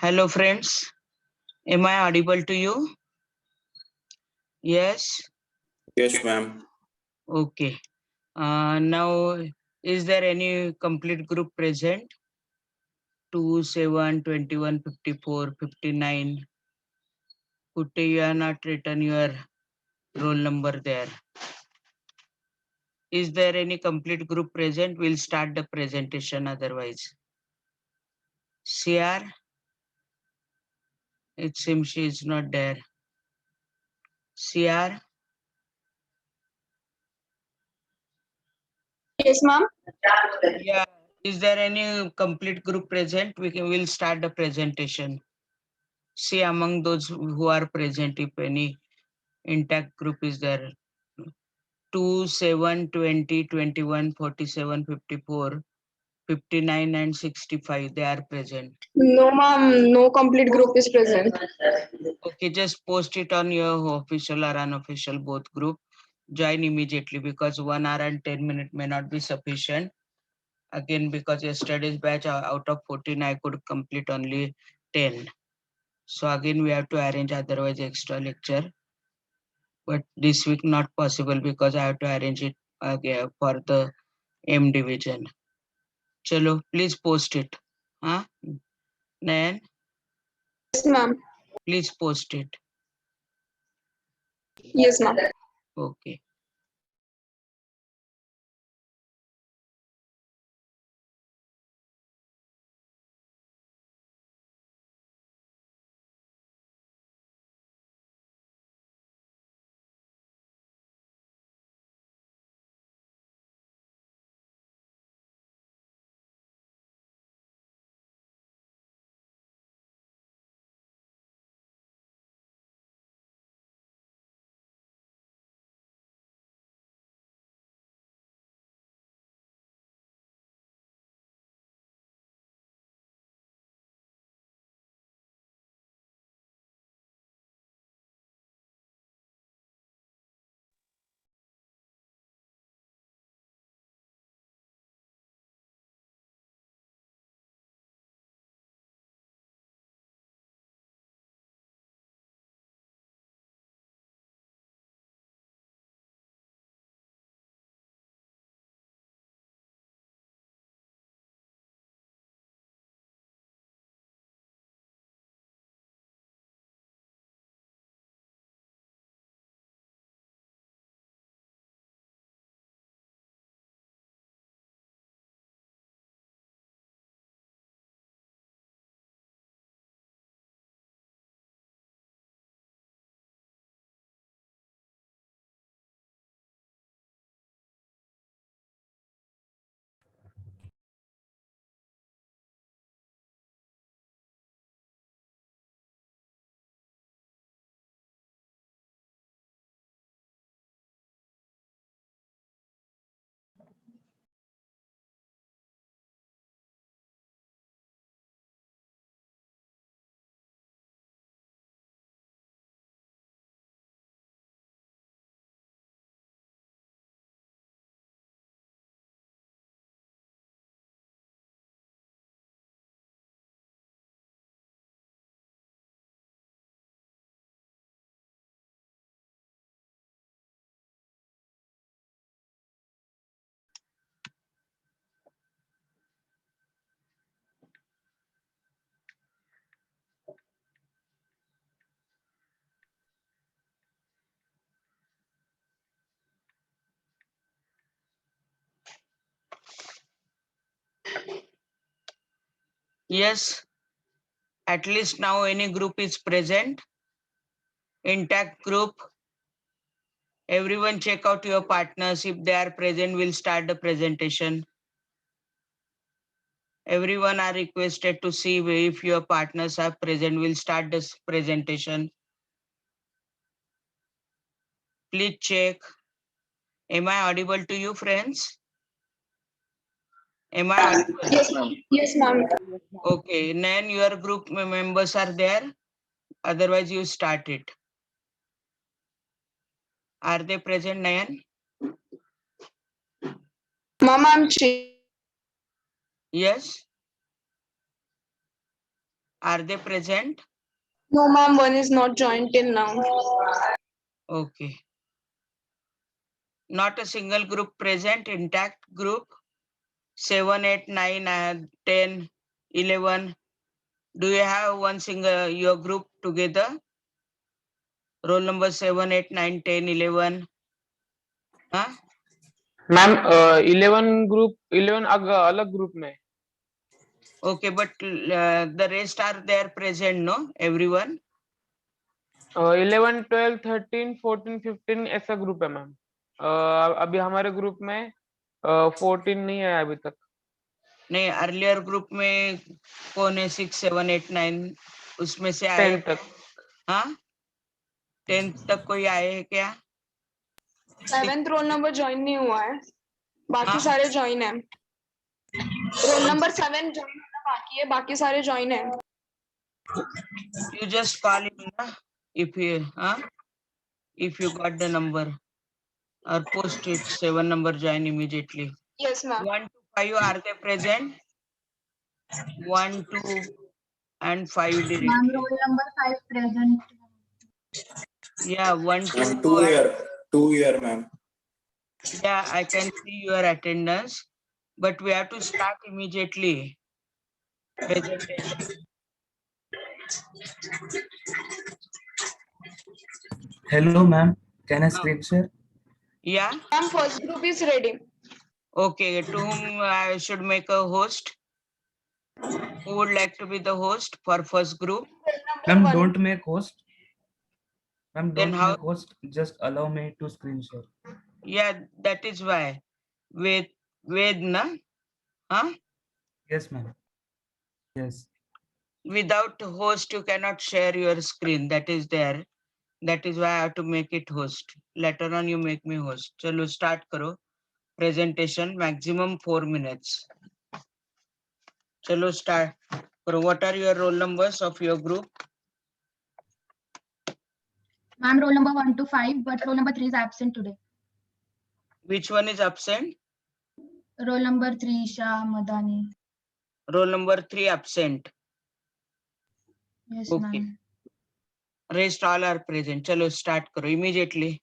Hello friends, am I audible to you? Yes, Yes, ma'am. okay. Now, is there any complete group present? 2, 7, 21, 54, 59. Kutte, you have not written your roll number there. Is there any complete group present? We'll start the presentation otherwise. CR, it seems she is not there. CR, Yes, ma'am. yeah. Is there any complete group present? We'll start the presentation. See among those who are present, if any intact group is there. 2, 7, 20, 21, 47, 54, 59 and 65, they are present. No, ma'am. No complete group is present. Okay, just post it on your official or unofficial both group. Join immediately because 1 hour and 10 minutes may not be sufficient. Again, because yesterday's batch out of 14, I could complete only 10. So again, we have to arrange otherwise extra lecture. But this week not possible because I have to arrange it again for the M division. Chalo, please post it. Huh? Nayan, Yes, ma'am. please post it. Yes, ma'am. Okay. Yes, at least now any group is present. Intact group. Everyone check out your partners. If they are present, we'll start the presentation. Everyone are requested to see if your partners are present. We'll start this presentation. Please check. Am I audible to you, friends? Am I audible? Yes, ma'am. Yes, ma'am. Okay, then your group members are there. Otherwise, you start it. Are they present, Nayan? Ma'am, I'm checking. Yes. Are they present? No, ma'am. One is not joined till now. Okay. Not a single group present, intact group. 7, 8, 9, 10, 11. Do you have one single your group together? Roll number 7, 8, 9, 10, 11. Huh? Ma'am 11 group 11 अलग group में. Okay, but the rest are there present, no? Everyone? 11 12 13 14 15 ऐसा group है ma'am. अभी हमारे group में 14 नहीं है अभी तक. नहीं, अर्लियर ग्रुप में कौन है? 6, 7, 8, 9 उसमें से आए? 10 तक. हाँ, 10 तक कोई आए है क्या? 7th रोल नंबर ज्वाइन नहीं हुआ है, बाकी हाँ? सारे ज्वाइन है. रोल नंबर 7 ज्वाइन होना बाकी है, बाकी सारे ज्वाइन है. You just call him na, if you got the number or post it 7 number join immediately. Yes, ma'am. 1 to 5 are they present? 1, 2 and 5 Ma'am, directly. roll number 5 present. Yeah, 1, 2, Ma'am, 2 year, ma'am. yeah, I can see your attendance, but we have to start immediately. Presentation. Hello, ma'am. Can I screen share? Yeah, Ma'am, first group is ready. okay. To whom I should make a host? Who would like to be the host for first group? Ma'am, One. don't make host. Ma'am, Then don't how? make host. Just allow me to screen share. Yeah, that is why. Ved na? Huh? Yes, ma'am. Yes. Without host, you cannot share your screen. That is there. That is why I have to make it host. Later on, you make me host. Chalo, start karo. Presentation, maximum 4 minutes. Chalo, start. Karo. What are your roll numbers of your group? Ma'am, roll number 1 to 5, but roll number 3 is absent today. Which one is absent? Roll number 3, Isha Madani. Roll number 3 absent. Yes, Okay. ma'am. Rest all are present. Chalo, start karo immediately.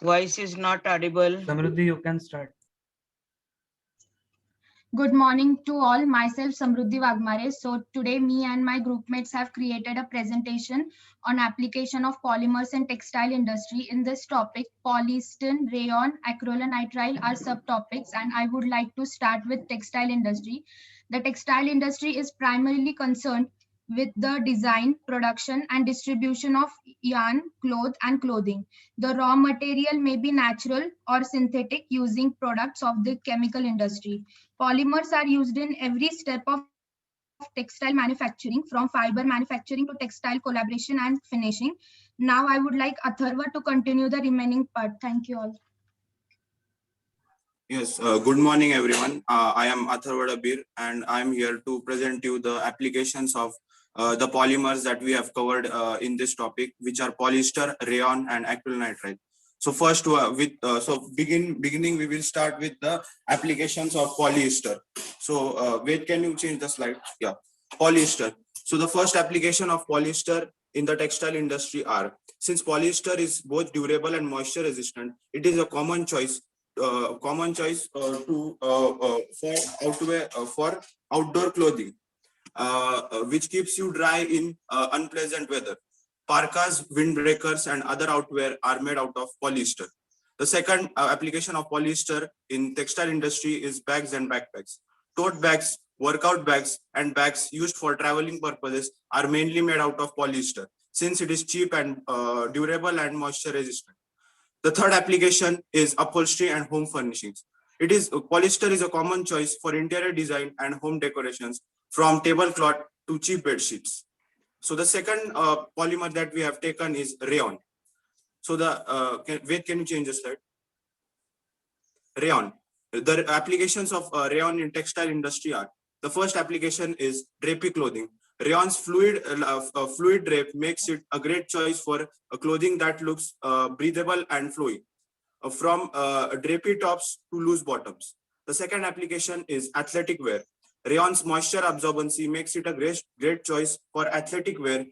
Voice is not audible. Samruddhi, you can start. Good morning to all. Myself, Samruddhi Wagmare. So today, me and my group mates have created a presentation on application of polymers in textile industry. In this topic, polystyrene, rayon, acrylonitrile are subtopics, and I would like to start with textile industry. The textile industry is primarily concerned with the design, production, and distribution of yarn, cloth, and clothing. The raw material may be natural or synthetic using products of the chemical industry. Polymers are used in every step of textile manufacturing, from fiber manufacturing to textile collaboration and finishing. Now I would like Atharva to continue the remaining part. Thank you all. Yes, good morning, everyone. I am Atharva Dabir, and I'm here to present you the applications of the polymers that we have covered in this topic, which are polyester, rayon, and acrylonitrile. So first, beginning, we will start with the applications of polyester. So wait, can you change the slide? Yeah, polyester. So the first application of polyester in the textile industry are, since polyester is both durable and moisture resistant, it is a common choice for outdoor clothing, which keeps you dry in unpleasant weather. Parkas, windbreakers, and other outwear are made out of polyester. The second application of polyester in textile industry is bags and backpacks. Tote bags, workout bags, and bags used for traveling purposes are mainly made out of polyester, since it is cheap and durable and moisture resistant. The third application is upholstery and home furnishings. Polyester is a common choice for interior design and home decorations, from tablecloth to cheap bed sheets. So the second polymer that we have taken is rayon. So can you change the slide? Rayon. The applications of rayon in textile industry are: the first application is drapey clothing. Rayon's fluid drape makes it a great choice for clothing that looks breathable and flowy, from drapey tops to loose bottoms. The second application is athletic wear. Rayon's moisture absorbency makes it a great choice for athletic wear,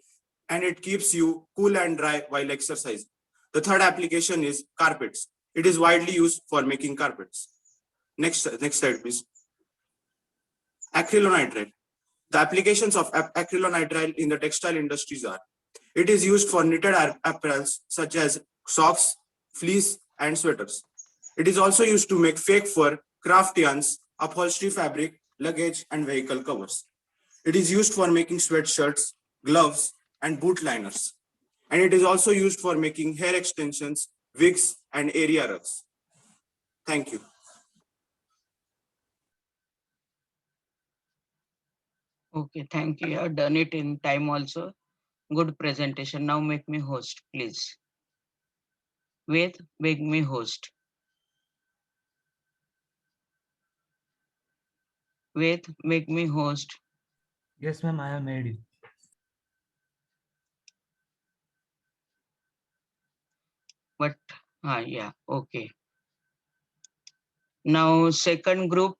and it keeps you cool and dry while exercising. The third application is carpets. It is widely used for making carpets. Next slide, please. Acrylonitrile. The applications of acrylonitrile in the textile industries are: it is used for knitted apparels such as socks, fleece, and sweaters. It is also used to make fake fur, craft yarns, upholstery fabric, luggage, and vehicle covers. It is used for making sweatshirts, gloves, and boot liners. And it is also used for making hair extensions, wigs, and area rugs. Thank you. Okay, thank you. You have done it in time also. Good presentation. Now make me host, please. Ved, make me host. Ved, make me host. Yes, ma'am, I have made you. But yeah, okay. Now second group,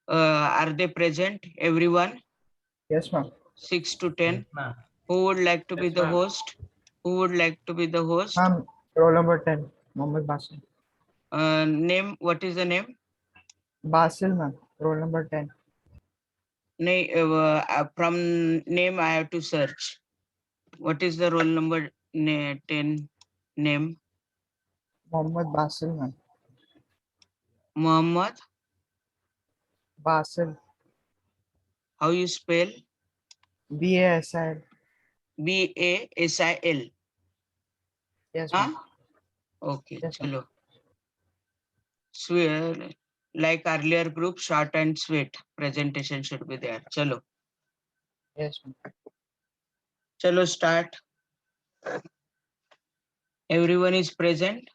are they present? Everyone? Yes, ma'am. 6 to 10. Yes, ma'am. Who would like to be Yes, the ma'am. host? Who would like to be the host? Roll number 10, Mohammed Basil. Name, what is the name? Basil, ma'am. Roll number 10. From name I have to search. What is the roll number 10 name? Mohammed Basil, ma'am. Muhammad, Basil. how you spell? BASIL. BASIL. Yes, Huh? ma'am. Okay, Yes, ma'am. chalo. Swear, like earlier group, short and sweet presentation should be there. Chalo. Yes, ma'am. Chalo, start. Everyone is present.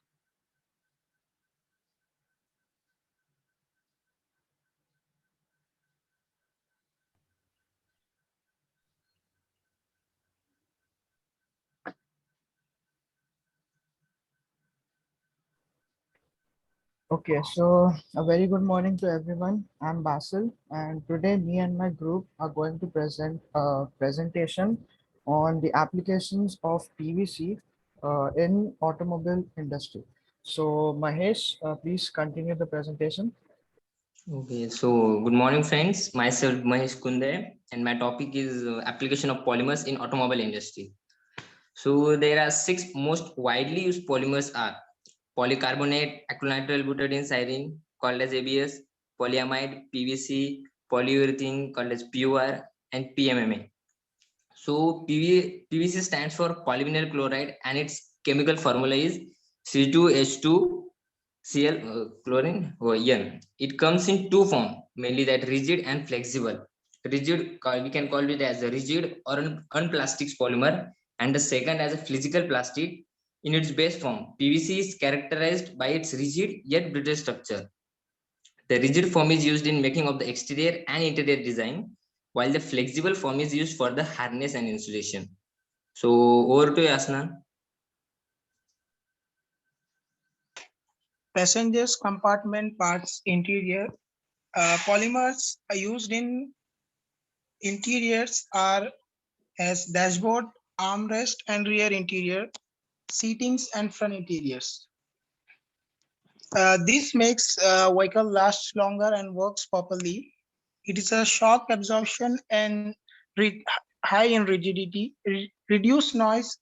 Okay, so a very good morning to everyone. I'm Basil, and today me and my group are going to present a presentation on the applications of PVC in automobile industry. So Mahesh, please continue the presentation. Okay, so good morning, friends. Myself Mahesh Kunde, and my topic is application of polymers in automobile industry. So there are 6 most widely used polymers are polycarbonate, acrylonitrile butadiene styrene, called as ABS, polyamide, PVC, polyurethane, called as PUR, and PMMA. So PVC stands for polyvinyl chloride, and its chemical formula is C2H2 Cl chlorine N. It comes in 2 forms, mainly that rigid and flexible. Rigid, we can call it as a rigid or an unplastic polymer, and the second as a physical plastic. In its base form, PVC is characterized by its rigid yet brittle structure. The rigid form is used in making of the exterior and interior design, while the flexible form is used for the harness and insulation. So over to Yasna. Passengers compartment parts interior. Polymers are used in interiors are as dashboard, armrest and rear interior, seatings and front interiors. This makes vehicle last longer and works properly. It is a shock absorption and high in rigidity, reduce noise.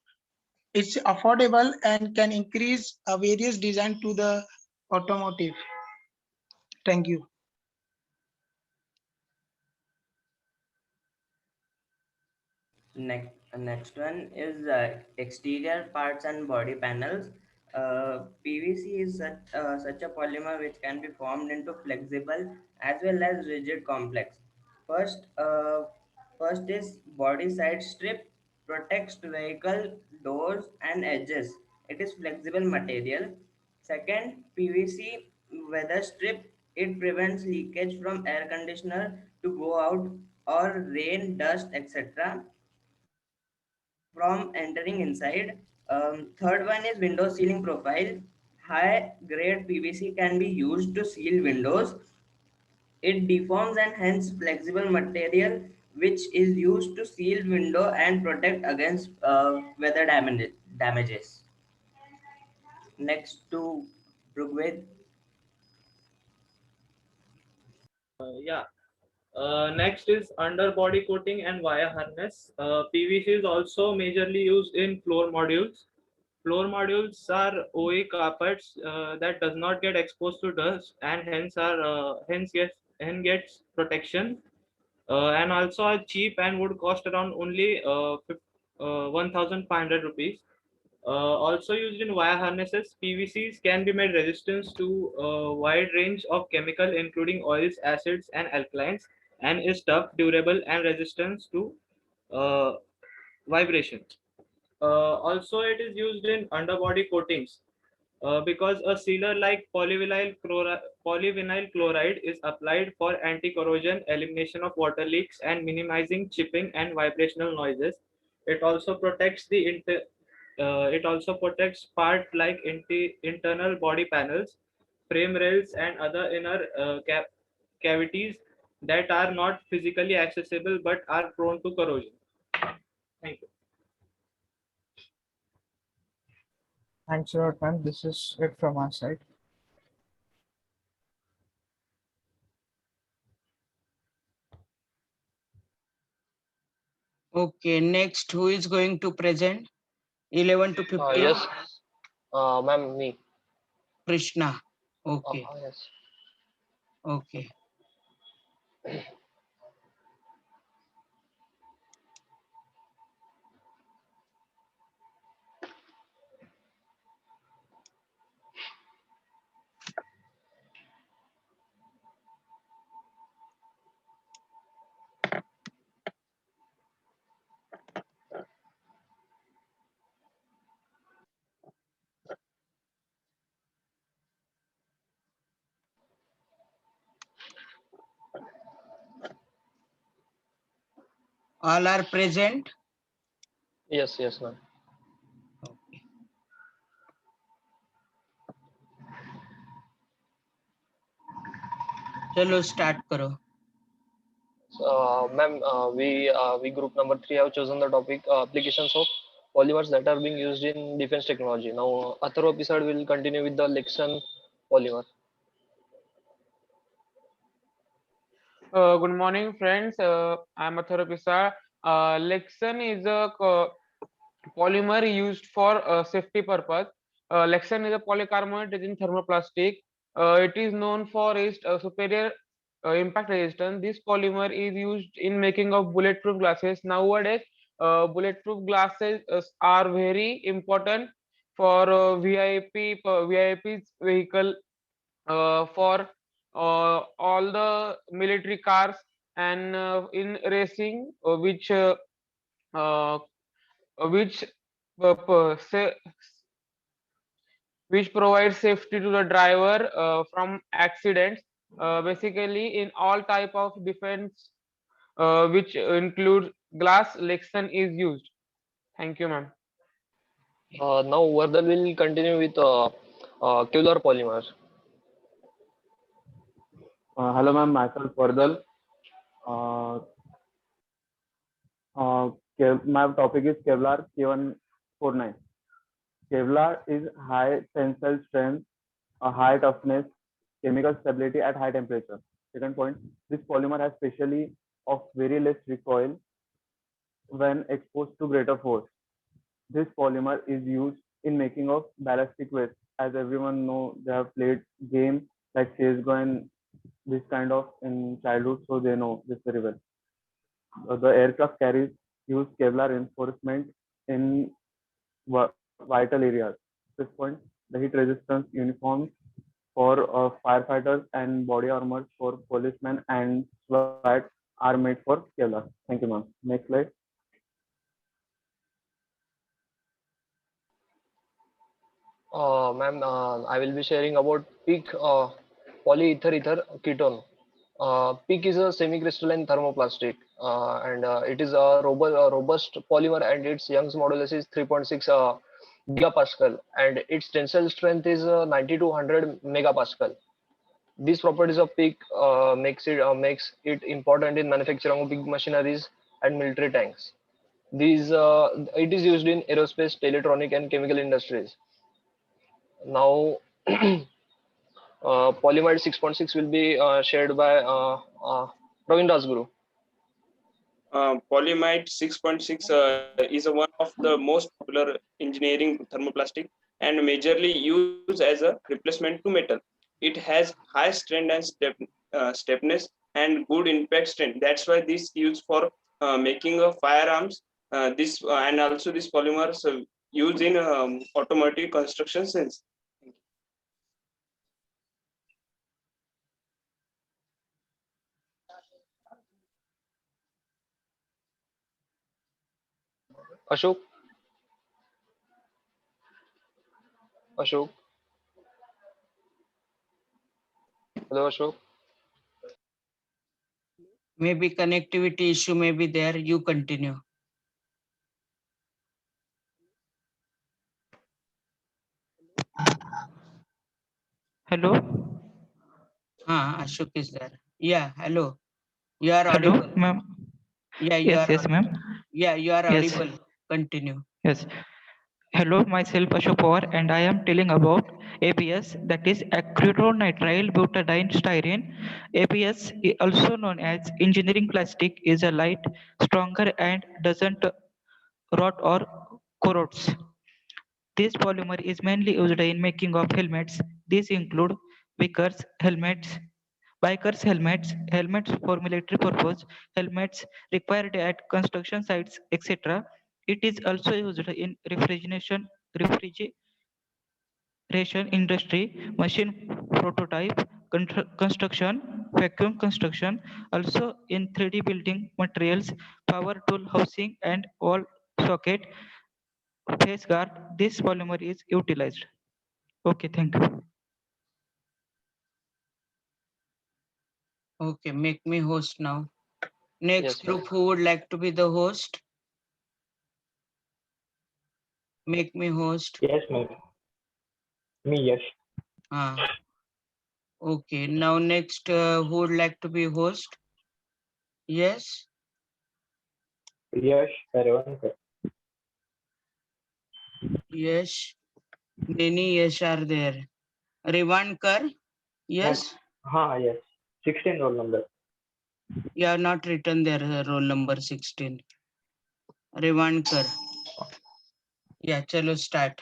It's affordable and can increase various design to the automotive. Thank you. Next one is exterior parts and body panels. PVC is such a polymer which can be formed into flexible as well as rigid complex. First, uh, First is body side strip, protects vehicle doors and edges. It is flexible material. Second, PVC weather strip. It prevents leakage from air conditioner to go out or rain, dust, etc. from entering inside. Third one is window sealing profile. High grade PVC can be used to seal windows. It deforms and hence flexible material which is used to seal window and protect against weather damages. Next to Brugved. Yeah. Next is underbody coating and wire harness. PVC is also majorly used in floor modules. Floor modules are OE carpets that does not get exposed to dust and hence gets protection. And also are cheap and would cost around only 1,500 rupees. Also used in wire harnesses, PVCs can be made resistant to a wide range of chemical, including oils, acids, and alkalines, and is tough, durable, and resistant to uh, vibration. Also, it is used in underbody coatings because a sealer like polyvinyl chloride is applied for anti-corrosion, elimination of water leaks, and minimizing chipping and vibrational noises. It also protects it also protects part like internal body panels, frame rails, and other inner cavities that are not physically accessible but are prone to corrosion. Thank you. Thanks a lot, ma'am. This is it from our side. Okay, next, who is going to present? 11 to 15? Yes, ma'am, me. Krishna. Okay, Yes. okay. All are present? Yes, ma'am. Okay. चलो start करो. Ma'am, we group number 3 have chosen the topic applications of polymers that are being used in defense technology. Now, other episode will continue with the Lexan polymer. Good morning, friends. I'm Athar Pisa. Lexan is a polymer used for safety purpose. Lexan is a polycarbonate resin thermoplastic. It is known for its superior impact resistance. This polymer is used in making of bulletproof glasses. Nowadays, bulletproof glasses are very important for VIP's vehicle, for all the military cars, and in racing, uh, which say, which provides safety to the driver from accidents. Basically, in all type of defense, which includes glass, Lexan is used. Thank you, ma'am. Now, Vardhan will continue with Kevlar polymer. Hello, ma'am. Myself, Vardal. My topic is Kevlar K149. Kevlar is high tensile strength, a high toughness, chemical stability at high temperature. Second point, this polymer has specially of very less recoil when exposed to greater force. This polymer is used in making of ballistic vests. As everyone know, they have played games like CSGO and this kind of in childhood, so they know this very well. The aircraft carriers use Kevlar reinforcement in vital areas. At this point, the heat resistance uniforms for firefighters and body armor for policemen and SWAT are made for Kevlar. Thank you, ma'am. Next slide. Ma'am, I will be sharing about peak polyether ether ketone. PEEK is a semi-crystalline thermoplastic, and it is a robust polymer, and its Young's modulus is 3.6 gigapascal, and its tensile strength is 90 to 100 megapascal. These properties of PEEK makes it important in manufacturing of big machineries and military tanks. It is used in aerospace, electronic, and chemical industries. Now, polymer 6.6 will be shared by Praveen Dasguru. Polyamide 6.6 is one of the most popular engineering thermoplastic and majorly used as a replacement to metal. It has high strength and stiffness and good impact strength. That's why this used for making of firearms. This and also this polymers used in automotive construction sense. Ashok. Ashok. Hello, Ashok. Maybe connectivity issue may be there. You continue. Hello. Ashok is there. Yeah, hello. You are Hello, audible. ma'am. Yeah, you Yes, are. yes, ma'am. Yeah, you are Yes. audible. Continue. Yes. Hello, myself Ashok Pawar, and I am telling about ABS, that is acrylonitrile butadiene styrene. ABS, also known as engineering plastic, is a light, stronger, and doesn't rot or corrodes. This polymer is mainly used in making of helmets. These include bikers helmets, helmets for military purpose, helmets required at construction sites, etc. It is also used in refrigeration industry, machine prototype, construction, vacuum construction, also in 3D building materials, power tool housing, and wall socket face guard. This polymer is utilized. Okay, thank you. Okay, make me host now. Next Yes, group, who would like to be the host? Make me host. Yes, ma'am. Me, yes. Okay, now next, who would like to be host? Yes. Yes, everyone. Yes. Many yes are there. Revankar? Yes. Yes. 16 roll number. You have not written their roll number 16. Revankar. Yeah, chalo start.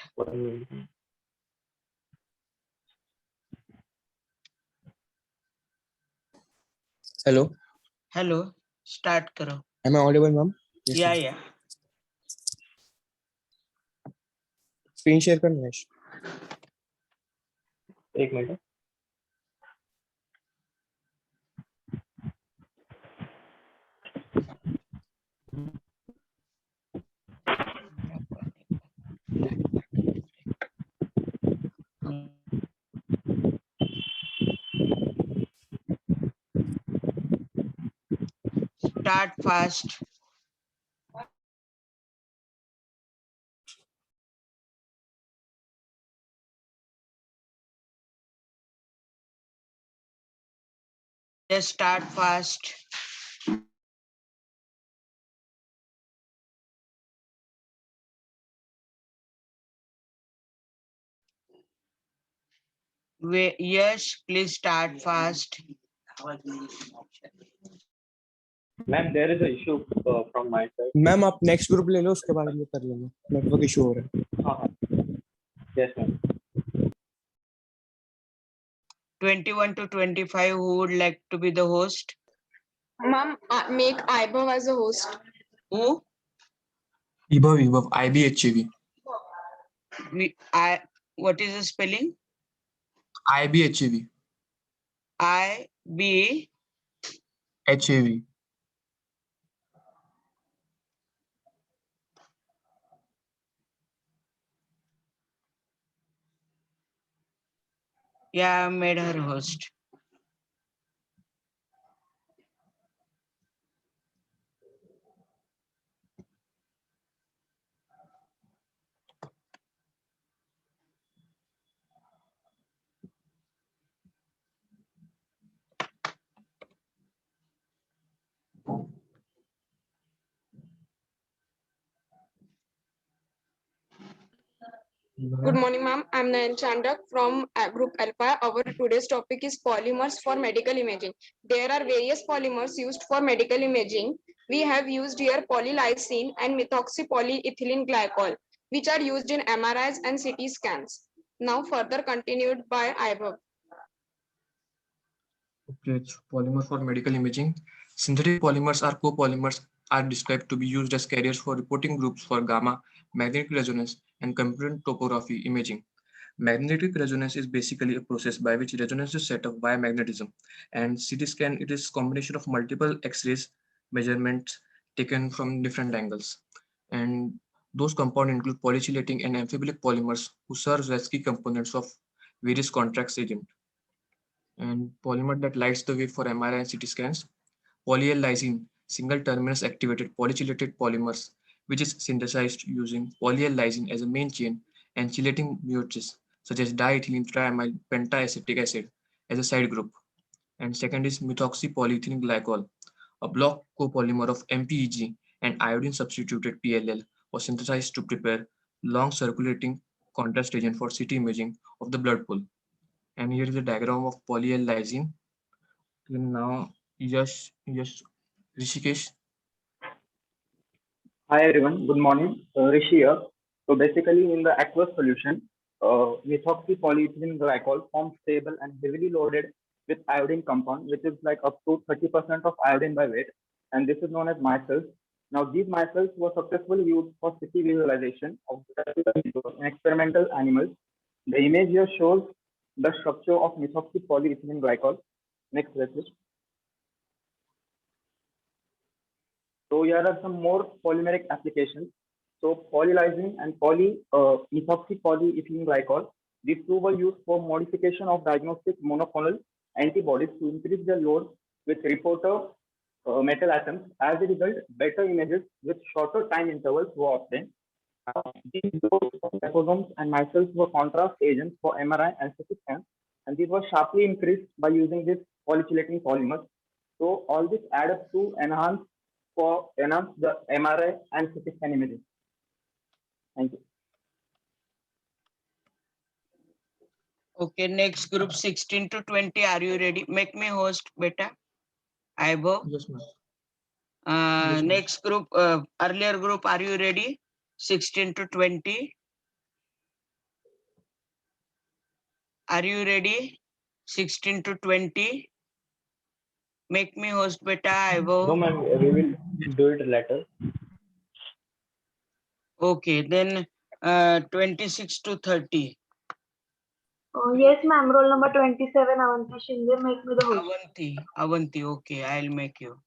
Hello. Hello. Start karo. Am I audible, ma'am? Yes, Yeah, ma'am. yeah. Screen share कर महेश. एक minute. Start fast. Just start fast. Yes, please start fast. Ma'am, there is an issue from my side. Ma'am आप next group ले लो उसके बाद हम लोग कर लेंगे नेटवर्क इशू हो रहा है. हाँ. Yes, ma'am. 21 to 25, who would like to be the host? Ma'am, make Ibhav as a host. Who? Vibhav, IBHEV. What is the spelling? IBHEV. IB. HAV. Yeah, I made her host. Good morning, ma'am. I'm Nayan Chandak from Group Alpha. Our today's topic is polymers for medical imaging. There are various polymers used for medical imaging. We have used here polylysine and methoxypolyethylene glycol, which are used in MRIs and CT scans. Now further continued by Aibhav. Okay, it's polymer for medical imaging. Synthetic polymers or copolymers are described to be used as carriers for reporting groups for gamma, magnetic resonance, and computed topography imaging. Magnetic resonance is basically a process by which resonance is set off via magnetism, and CT scan it is combination of multiple X-rays measurements taken from different angles. And those compounds include polychelating and amphibilic polymers who serve as key components of various contrast agents. And polymer that lights the way for MRI and CT scans. Polyl-lysine, single terminus activated polychelated polymers, which is synthesized using polyl-lysine as a main chain and chelating muoches such as diethylene triamyl pentaacetic acid as a side group. And second is methoxypolyethylene glycol, a block copolymer of MPEG and iodine substituted PLL was synthesized to prepare long circulating contrast agent for CT imaging of the blood pool. And here is a diagram of polyl-lysine. Now, Yash, Rishikesh. Hi everyone, good morning. Rishi here. So basically in the aqueous solution, methoxypolyethylene glycol forms stable and heavily loaded with iodine compound, which is like up to 30% of iodine by weight. And this is known as micelles. Now these micelles were successfully used for CT visualization of in experimental animals. The image here shows the structure of methoxypolyethylene glycol. Next slide, please. So here are some more polymeric applications. So polylysine and methoxypolyethylene glycol. These two were used for modification of diagnostic monoclonal antibodies to increase their load with reporter metal atoms. As a result, better images with shorter time intervals were obtained. These liposomes and micelles were contrast agents for MRI and CT scans, and these were sharply increased by using this polychelating polymers. So all this add up to enhance the MRI and CT scan imaging. Thank you. Okay, next group 16 to 20. Are you ready? Make me host, beta. Aibo. Yes, ma'am. Yes, next group, earlier group, are you ready? 16 to 20. Are you ready? 16 to 20. Make me host, beta. Aibo. No, ma'am, we will do it later. Okay, then 26 to 30. Yes, ma'am. Roll number 27, Avanti Shinde. Make me the host. Avanti. Okay, I'll make you.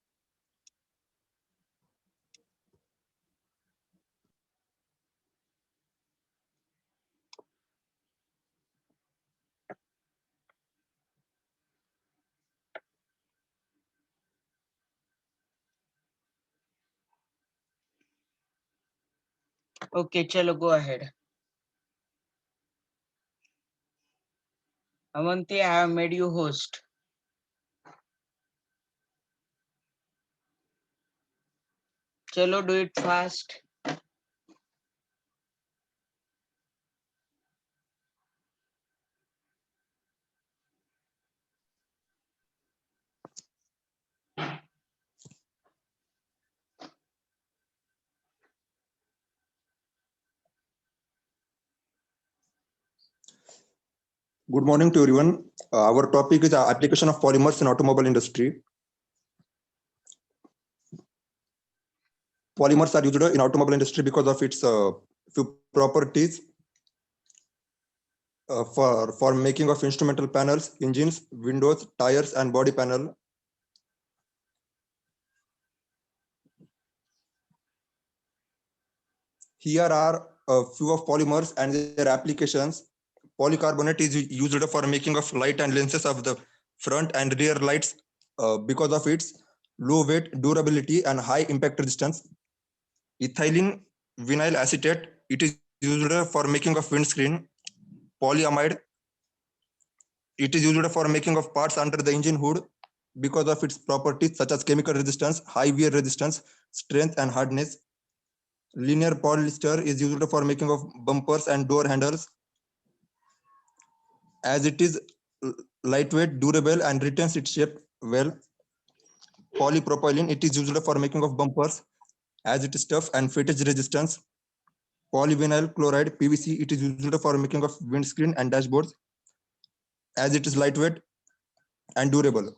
Okay, chalo, go ahead. Avanti, I have made you host. Chalo, do it fast. Good morning to everyone. Our topic is application of polymers in automobile industry. Polymers are used in automobile industry because of its few properties for making of instrumental panels, engines, windows, tires, and body panel. Here are a few of polymers and their applications. Polycarbonate is used for making of light and lenses of the front and rear lights because of its low weight, durability, and high impact resistance. Ethylene vinyl acetate, it is used for making of windscreen. Polyamide, it is used for making of parts under the engine hood because of its properties such as chemical resistance, high wear resistance, strength, and hardness. Linear polyester is used for making of bumpers and door handles, as it is lightweight, durable, and retains its shape well. Polypropylene, it is used for making of bumpers, as it is tough and fatigue resistance. Polyvinyl chloride, PVC, it is used for making of windscreen and dashboards, as it is lightweight and durable.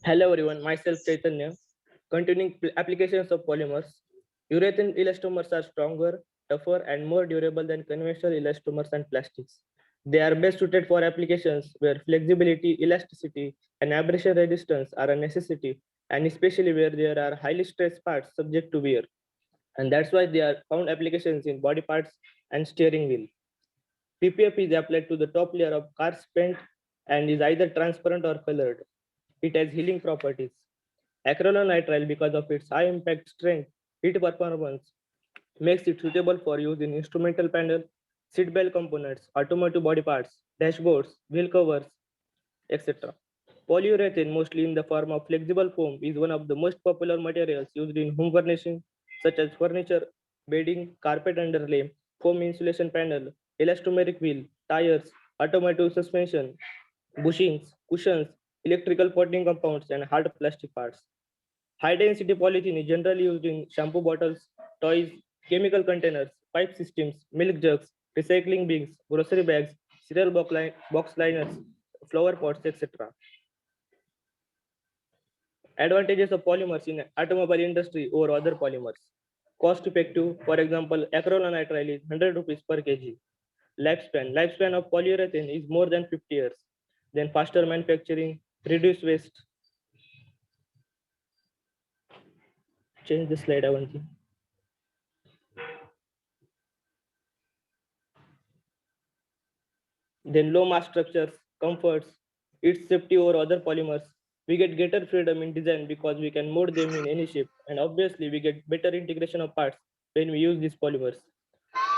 Hello everyone, myself Chaitanya. Continuing applications of polymers. Urethane elastomers are stronger, tougher, and more durable than conventional elastomers and plastics. They are best suited for applications where flexibility, elasticity, and abrasion resistance are a necessity, and especially where there are highly stressed parts subject to wear. And that's why they are found applications in body parts and steering wheel. PPF is applied to the top layer of car's paint and is either transparent or colored. It has healing properties. Acrylonitrile, because of its high impact strength, heat performance, makes it suitable for use in instrumental panel, seatbelt components, automotive body parts, dashboards, wheel covers, etc. Polyurethane, mostly in the form of flexible foam, is one of the most popular materials used in home furnishing, such as furniture, bedding, carpet underlay, foam insulation panel, elastomeric wheel, tires, automotive suspension, bushings, cushions, electrical potting compounds, and hard plastic parts. High density polythene is generally used in shampoo bottles, toys, chemical containers, pipe systems, milk jugs, recycling bins, grocery bags, cereal box liners, flower pots, etc. Advantages of polymers in automobile industry over other polymers. Cost effective, for example, acrylonitrile is 100 rupees per kg. Lifespan of polyurethane is more than 50 years. Then faster manufacturing, reduce waste. Change the slide, Avanti. Then low mass structures, comforts, its safety over other polymers. We get greater freedom in design because we can mold them in any shape. And obviously we get better integration of parts when we use these polymers.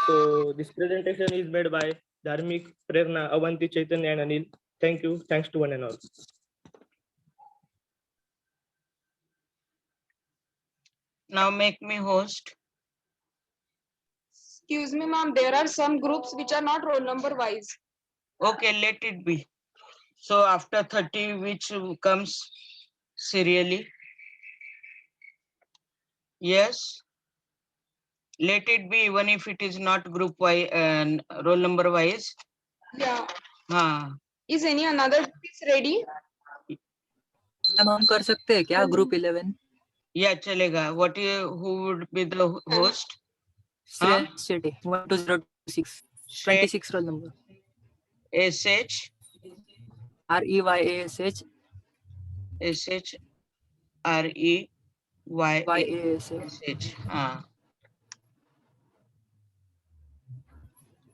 So this presentation is made by Dharmik, Prerna, Avanti, Chaitanya, and Anil. Thank you. Thanks to one and all. Now make me host. Excuse me, ma'am, there are some groups which are not roll number wise. Okay, let it be. So after 30, which comes serially? Yes. Let it be, even if it is not group wise and roll number wise. Yeah. Is any another group ready? Ma'am हम कर सकते हैं क्या group 11? Yeah, chalega. Who would be the host? Shreya Shetty 12026 26 roll number. SH REYASH SH REYASH.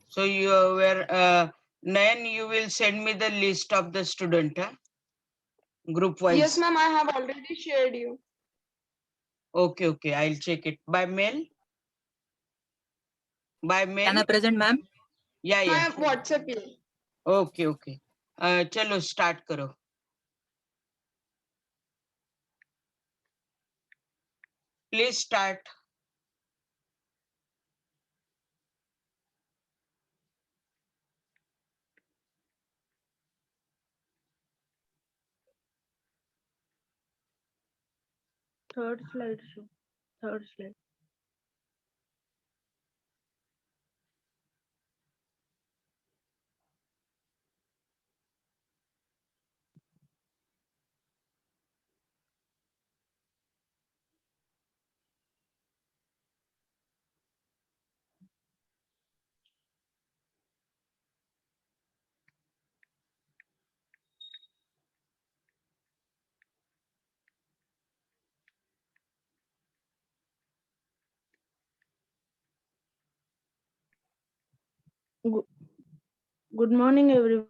So you were Nayan, you will send me the list of the student, group wise. Yes, ma'am, I have already shared you. Okay, I'll check it by mail. By mail. Can I present, ma'am? Yeah. I WhatsApp you. Okay. Chalo start karo. Please start. Third slide. Good morning, everyone.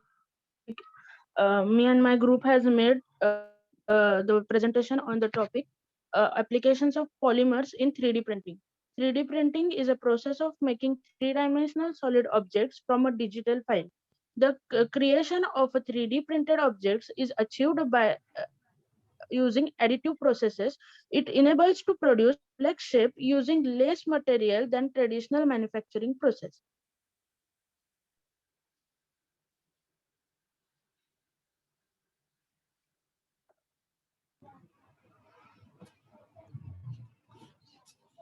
Me and my group has made the presentation on the topic applications of polymers in 3D printing. 3D printing is a process of making three-dimensional solid objects from a digital file. The creation of a 3D printed objects is achieved by using additive processes. It enables to produce complex shape using less material than traditional manufacturing process.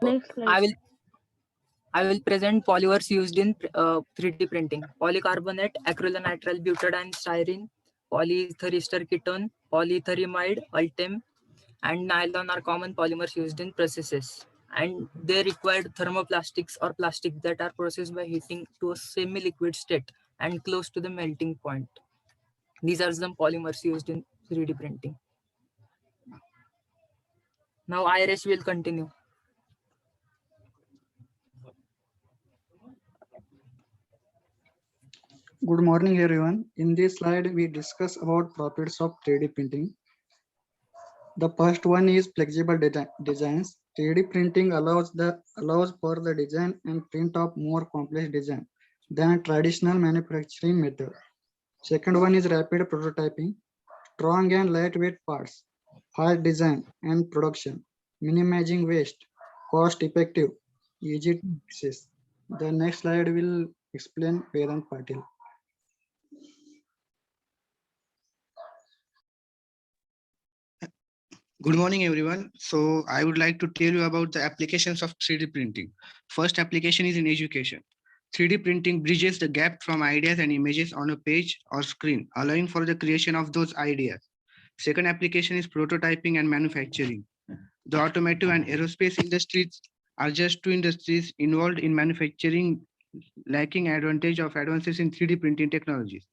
Next I slide. will I will present polymers used in 3D printing. Polycarbonate, acrylonitrile butadiene styrene, polyether ketone, polyethylamide, ultem, and nylon are common polymers used in processes. And they required thermoplastics or plastics that are processed by heating to a semi-liquid state and close to the melting point. These are some polymers used in 3D printing. Now Irish will continue. Good morning, everyone. In this slide, we discuss about properties of 3D printing. The first one is flexible designs. 3D printing allows for the design and print of more complex design than traditional manufacturing method. Second one is rapid prototyping. Strong and lightweight parts, fast design and production, minimizing waste, cost effective, easy to access. The next slide will explain Vedant Patil. Good morning, everyone. So I would like to tell you about the applications of 3D printing. First application is in education. 3D printing bridges the gap from ideas and images on a page or screen, allowing for the creation of those ideas. Second application is prototyping and manufacturing. The automotive and aerospace industries are just two industries involved in manufacturing, lacking advantage of advances in 3D printing technologies.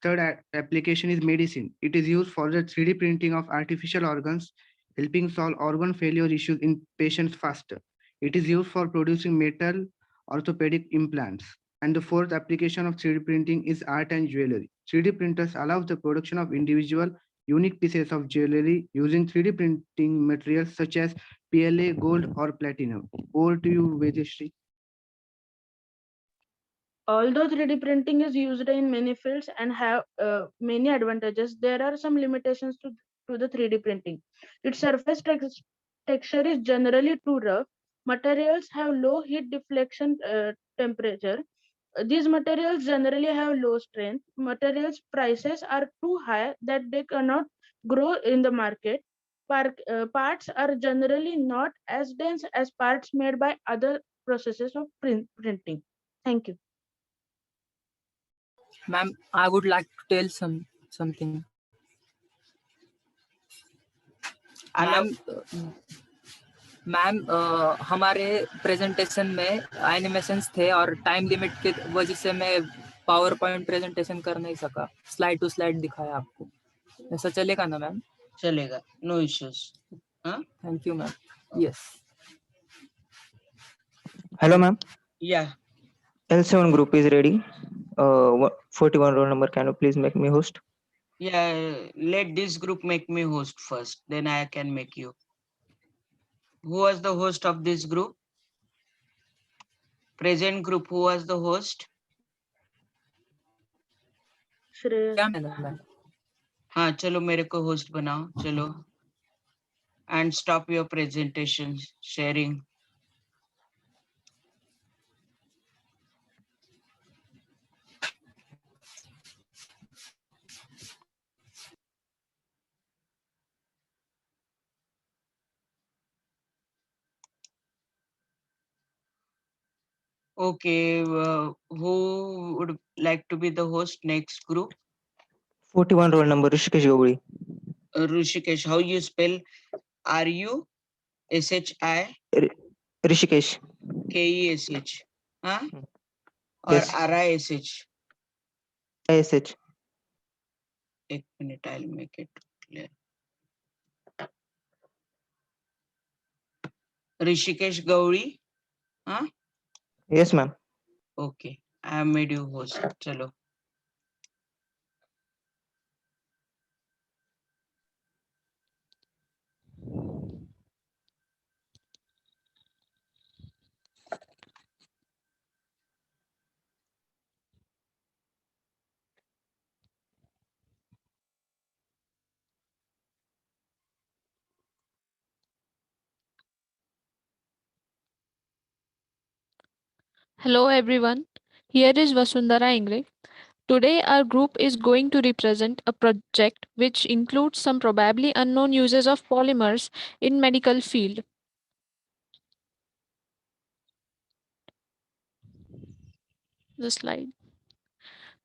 Third application is medicine. It is used for the 3D printing of artificial organs, helping solve organ failure issues in patients faster. It is used for producing metal orthopedic implants. And the fourth application of 3D printing is art and jewelry. 3D printers allow the production of individual unique pieces of jewelry using 3D printing materials such as PLA, gold, or platinum. Over to you, Vedashri. Although 3D printing is used in many fields and have many advantages, there are some limitations to the 3D printing. Its surface texture is generally too rough. Materials have low heat deflection temperature. These materials generally have low strength. Materials prices are too high that they cannot grow in the market. Parts are generally not as dense as parts made by other processes of printing. Thank you. Ma'am, I would like to tell something. Ma'am हमारे presentation में animations थे और time limit की वजह से मैं power point presentation कर नहीं सका. स्लाइड टू स्लाइड दिखाया आपको. ऐसा चलेगा ना मैम? चलेगा, no issues. Thank you ma'am. Yes. Hello, ma'am. Yeah. L7 group is ready. 41 roll number. Can you please make me host? Yeah, let this group make me host first, then I can make you. Who was the host of this group? Present group, who was the host? हाँ चलो मेरे को host बनाओ चलो. And stop your presentation sharing. Okay, who would like to be the host next group? 41 roll number. Rishikesh Gowri. Rishikesh, how you spell R-U-S-H-I? Rishikesh. K-E-S-H. Huh? Or Yes. R-I-S-H? ISH. एक minute, I'll make it clear. Rishikesh Gauri? Huh? Yes, ma'am. Okay, I have made you host. Chalo. Hello everyone, here is Vasundhara Ingre. Today our group is going to represent a project which includes some probably unknown uses of polymers in medical field. The slide.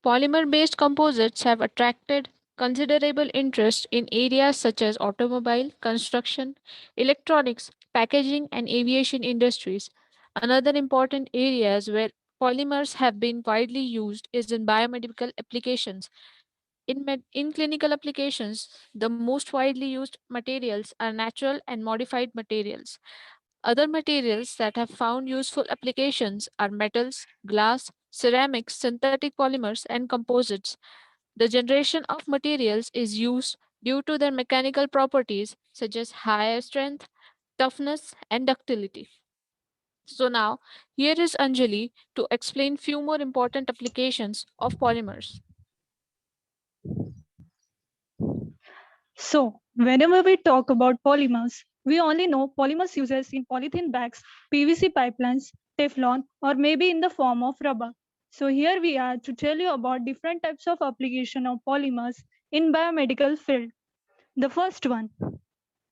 Polymer-based composites have attracted considerable interest in areas such as automobile, construction, electronics, packaging, and aviation industries. Another important areas where polymers have been widely used is in biomedical applications. In clinical applications, the most widely used materials are natural and modified materials. Other materials that have found useful applications are metals, glass, ceramics, synthetic polymers, and composites. The generation of materials is used due to their mechanical properties such as higher strength, toughness, and ductility. So now, here is Anjali to explain few more important applications of polymers. So, whenever we talk about polymers, we only know polymers uses in polythene bags, PVC pipelines, Teflon, or maybe in the form of rubber. So here we are to tell you about different types of application of polymers in biomedical field. The first one,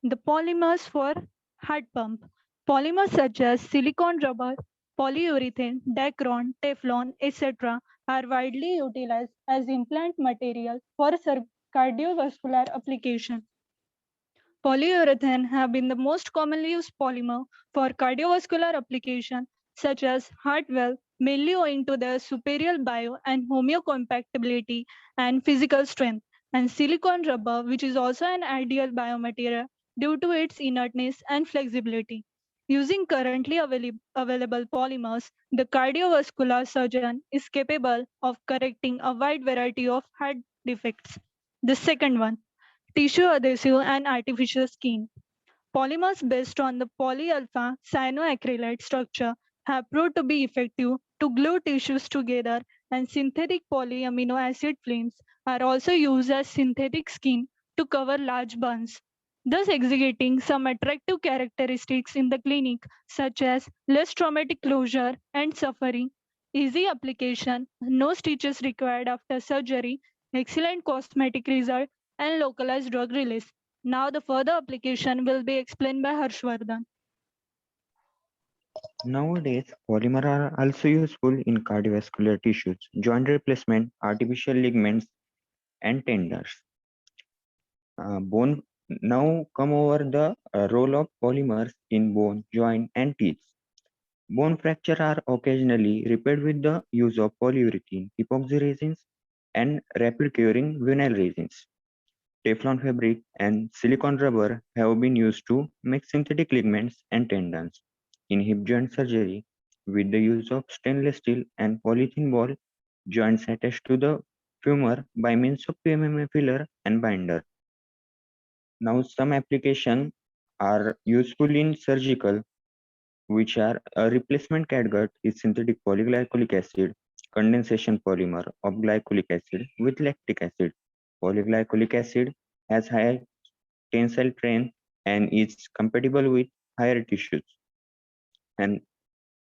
the polymers for heart pump. Polymers such as silicone rubber, polyurethane, Dacron, Teflon, etc. are widely utilized as implant material for cardiovascular application. Polyurethane have been the most commonly used polymer for cardiovascular application such as heart valve, mainly owing to their superior bio and homeocompatibility and physical strength, and silicone rubber, which is also an ideal biomaterial due to its inertness and flexibility. Using currently available polymers, the cardiovascular surgeon is capable of correcting a wide variety of heart defects. The second one, tissue adhesive and artificial skin. Polymers based on the polyalpha cyanoacrylate structure have proved to be effective to glue tissues together, and synthetic polyamino acid films are also used as synthetic skin to cover large burns, thus exhibiting some attractive characteristics in the clinic, such as less traumatic closure and suffering, easy application, no stitches required after surgery, excellent cosmetic result, and localized drug release. Now the further application will be explained by Harshvardhan. Nowadays, polymers are also useful in cardiovascular tissues, joint replacement, artificial ligaments, and tendons. Bone now come over the role of polymers in bone, joint, and teeth. Bone fracture are occasionally repaired with the use of polyurethane, epoxy resins, and rapid curing vinyl resins. Teflon fabric and silicone rubber have been used to make synthetic ligaments and tendons. In hip joint surgery, with the use of stainless steel and polythene ball joints attached to the femur by means of PMMA filler and binder. Now some applications are useful in surgical, which are a replacement catgut is synthetic polyglycolic acid, condensation polymer of glycolic acid with lactic acid. Polyglycolic acid has high tensile strength and is compatible with higher tissues. And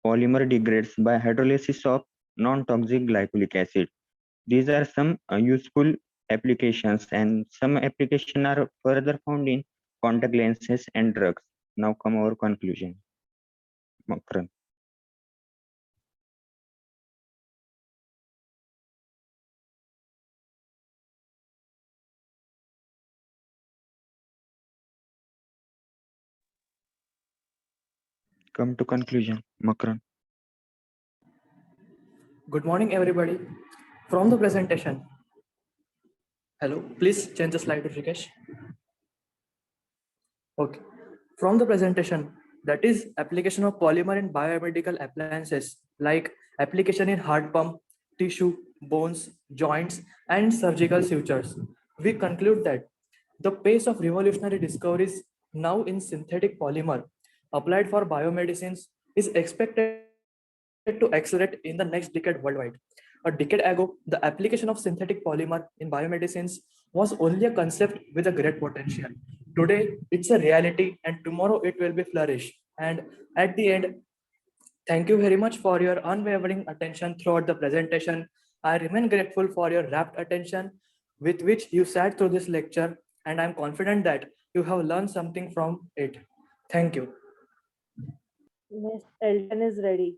polymer degrades by hydrolysis of non-toxic glycolic acid. These are some useful applications, and some applications are further found in contact lenses and drugs. Now come our conclusion. Makran. Come to conclusion, Makran. Good morning, everybody. From the presentation. Hello, please change the slide, Rikesh. Okay. From the presentation, that is application of polymer in biomedical appliances like application in heart pump, tissue, bones, joints, and surgical sutures. We conclude that the pace of revolutionary discoveries now in synthetic polymer applied for biomedicines is expected to accelerate in the next decade worldwide. A decade ago, the application of synthetic polymer in biomedicines was only a concept with a great potential. Today, it's a reality, and tomorrow it will be flourish. And at the end, Thank you very much for your unwavering attention throughout the presentation. I remain grateful for your rapt attention with which you sat through this lecture, and I'm confident that you have learned something from it. Thank you. Miss Elton is ready.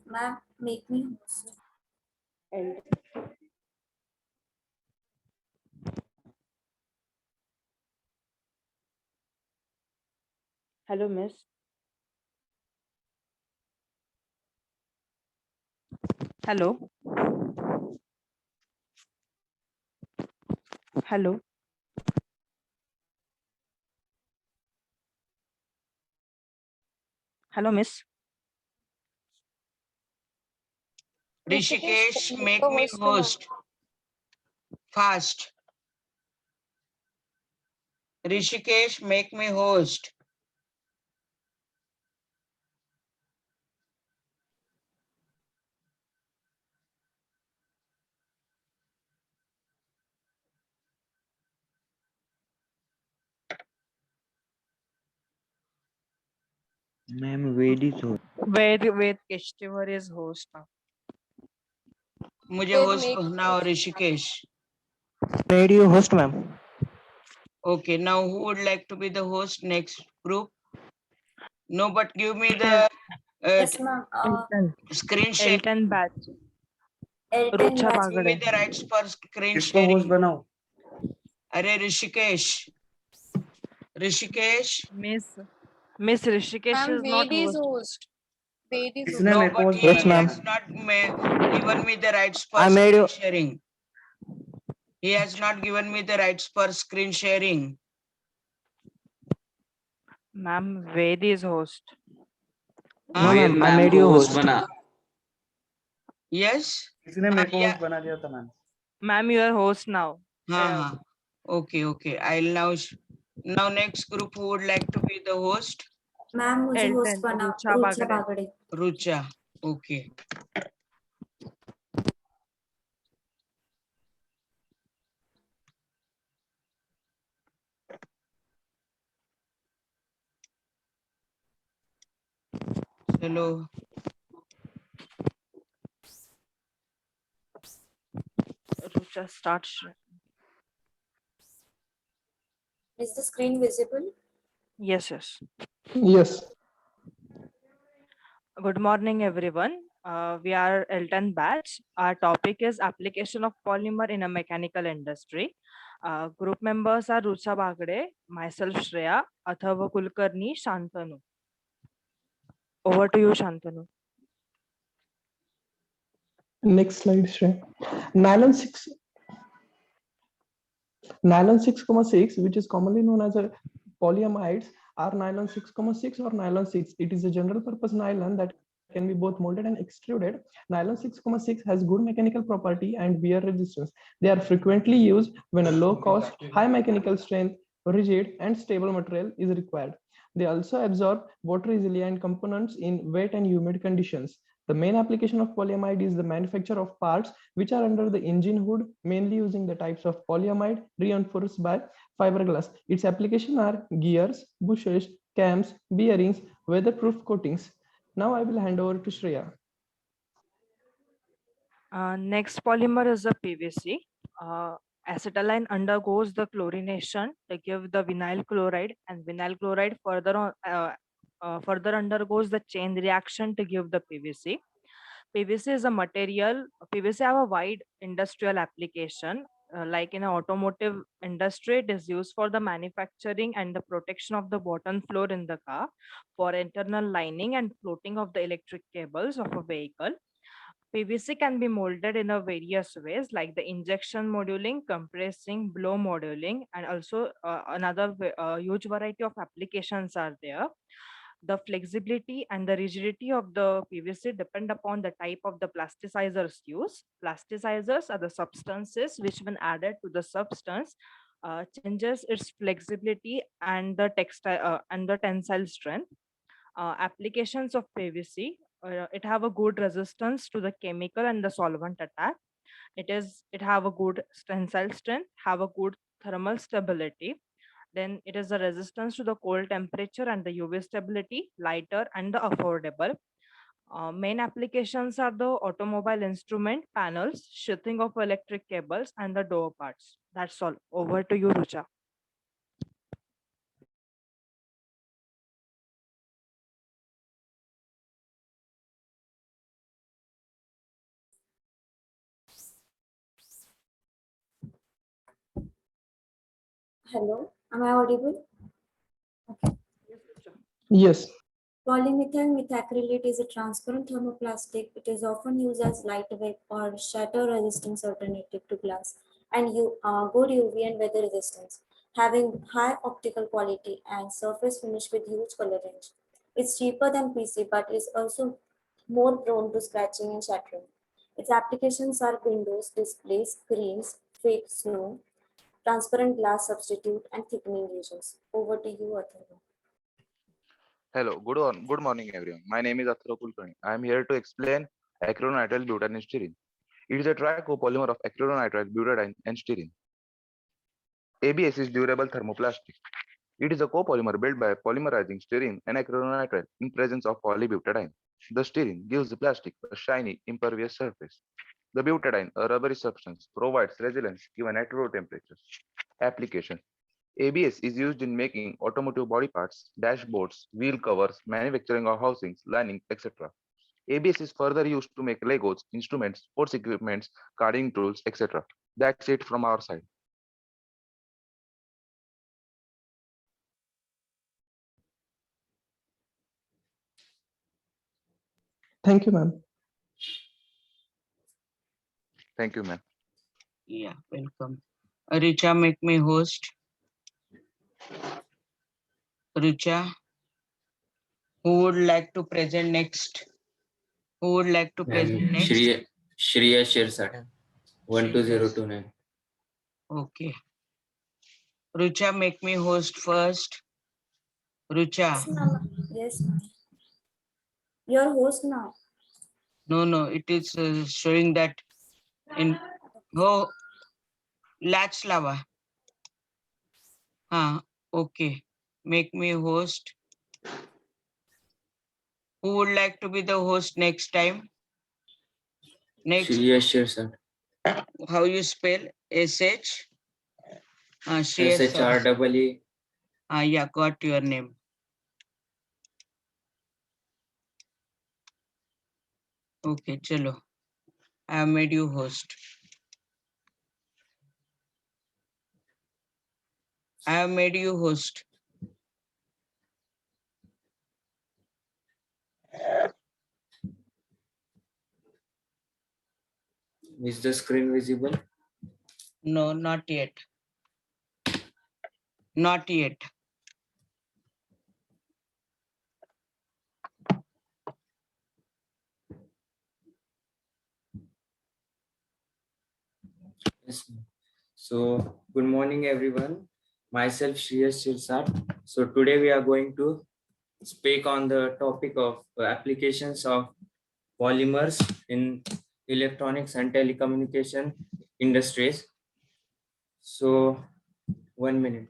Ma'am, make me. Elton. Hello, Miss. Hello. Hello. Hello, Miss. Rishikesh, make me host. Fast. Rishikesh, make me host. Ma'am, Ved is host. Wait, Keshtivar is host now. मुझे host now Rishikesh. Made you host, ma'am. Okay, now who would like to be the host next group? No, but give me the Yes, ma'am. screen share. Elton batch. Elton Rucha batch. Give me Bagade. the rights for screen इसको host sharing. बनाओ. अरे Rishikesh. Rishikesh. Miss Rishikesh is not host. host. Ved is इसने No, मेरे को but host he बना दिया. has not given me the rights for I made screen you. sharing. He has not given me the rights for screen sharing. Ma'am, Ved is host. No, ma'am. I made you host. Yes. इसने मेरे को yeah. host बना दिया था ma'am. Ma'am, you are host now. Okay. I'll now next group who would like to be the host? Ma'am, मुझे host Elton, बना. Rucha Rucha Bagade. Bagade. Rucha. Okay. Hello. Rucha, start. Is the screen visible? Yes. Yes. Good morning, everyone. We are Elton batch. Our topic is application of polymer in a mechanical industry. Group members are Rucha Bagade, myself Shreya, Athava Kulkarni, Shantanu. Over to you, Shantanu. Next slide, Shreya. Nylon 6,6, which is commonly known as a polyamides, are nylon 6,6 or nylon 6. It is a general purpose nylon that can be both molded and extruded. Nylon 6,6 has good mechanical property and wear resistance. They are frequently used when a low cost, high mechanical strength, rigid and stable material is required. They also absorb water resilient components in wet and humid conditions. The main application of polyamide is the manufacture of parts which are under the engine hood, mainly using the types of polyamide reinforced by fiberglass. Its application are gears, bushings, cams, bearings, weatherproof coatings. Now I will hand over to Shreya. Next polymer is a PVC. Acetylene undergoes the chlorination to give the vinyl chloride, and vinyl chloride further undergoes the chain reaction to give the PVC. PVC is a material. PVC have a wide industrial application. Like in an automotive industry, it is used for the manufacturing and the protection of the bottom floor in the car, for internal lining and floating of the electric cables of a vehicle. PVC can be molded in a various ways, like the injection molding, compressing, blow molding, and also another huge variety of applications are there. The flexibility and the rigidity of the PVC depend upon the type of the plasticizers used. Plasticizers are the substances which, when added to the substance, changes its flexibility and the textile and the tensile strength. Applications of PVC, it have a good resistance to the chemical and the solvent attack. It have a good tensile strength, have a good thermal stability, Then it is the resistance to the cold temperature and the UV stability, lighter and the affordable. Main applications are the automobile instrument panels, sheathing of electric cables, and the door parts. That's all. Over to you, Rucha. Hello, am I audible? Yes. Polymethyl methacrylate is a transparent thermoplastic. It is often used as lightweight or shatter-resistant alternative to glass and good UV and weather resistance, having high optical quality and surface finish with huge color range. It's cheaper than PC, but is also more prone to scratching and shattering. Its applications are windows, displays, screens, fake snow, transparent glass substitute, and thickening agents. Over to you, Atharva. Hello, good morning everyone. My name is Athra Kulkarni. I am here to explain acrylonitrile butadiene and styrene. It is a tricopolymer of acrylonitrile butadiene and styrene. ABS is durable thermoplastic. It is a copolymer built by polymerizing styrene and acrylonitrile in presence of polybutadiene. The styrene gives the plastic a shiny, impervious surface. The butadiene, a rubbery substance, provides resilience even at low temperatures. Application: ABS is used in making automotive body parts, dashboards, wheel covers, manufacturing of housings, linings, etc. ABS is further used to make Legos, instruments, sports equipments, gardening tools, etc. That's it from our side. Thank you, ma'am. Thank you, ma'am. Yeah, welcome. Richa, make me host. Richa, who would like to present next? Who would like to present next? Shreya Shirsat, 12029. Okay. Richa, make me host first. Richa. Yes, ma'am. Your host now. No, it is showing that in latch lava. Okay. Make me host. Who would like to be the host next time? Next. Shreya Shirsat. How you spell SH? SHREE. Yeah, got your name. Okay, chalo. I have made you host. I have made you host. Is the screen visible? No, not yet. Not yet. Yes. So, good morning, everyone. Myself, Shreya Shirsat. So, today we are going to speak on the topic of applications of polymers in electronics and telecommunication industries. So, 1 minute.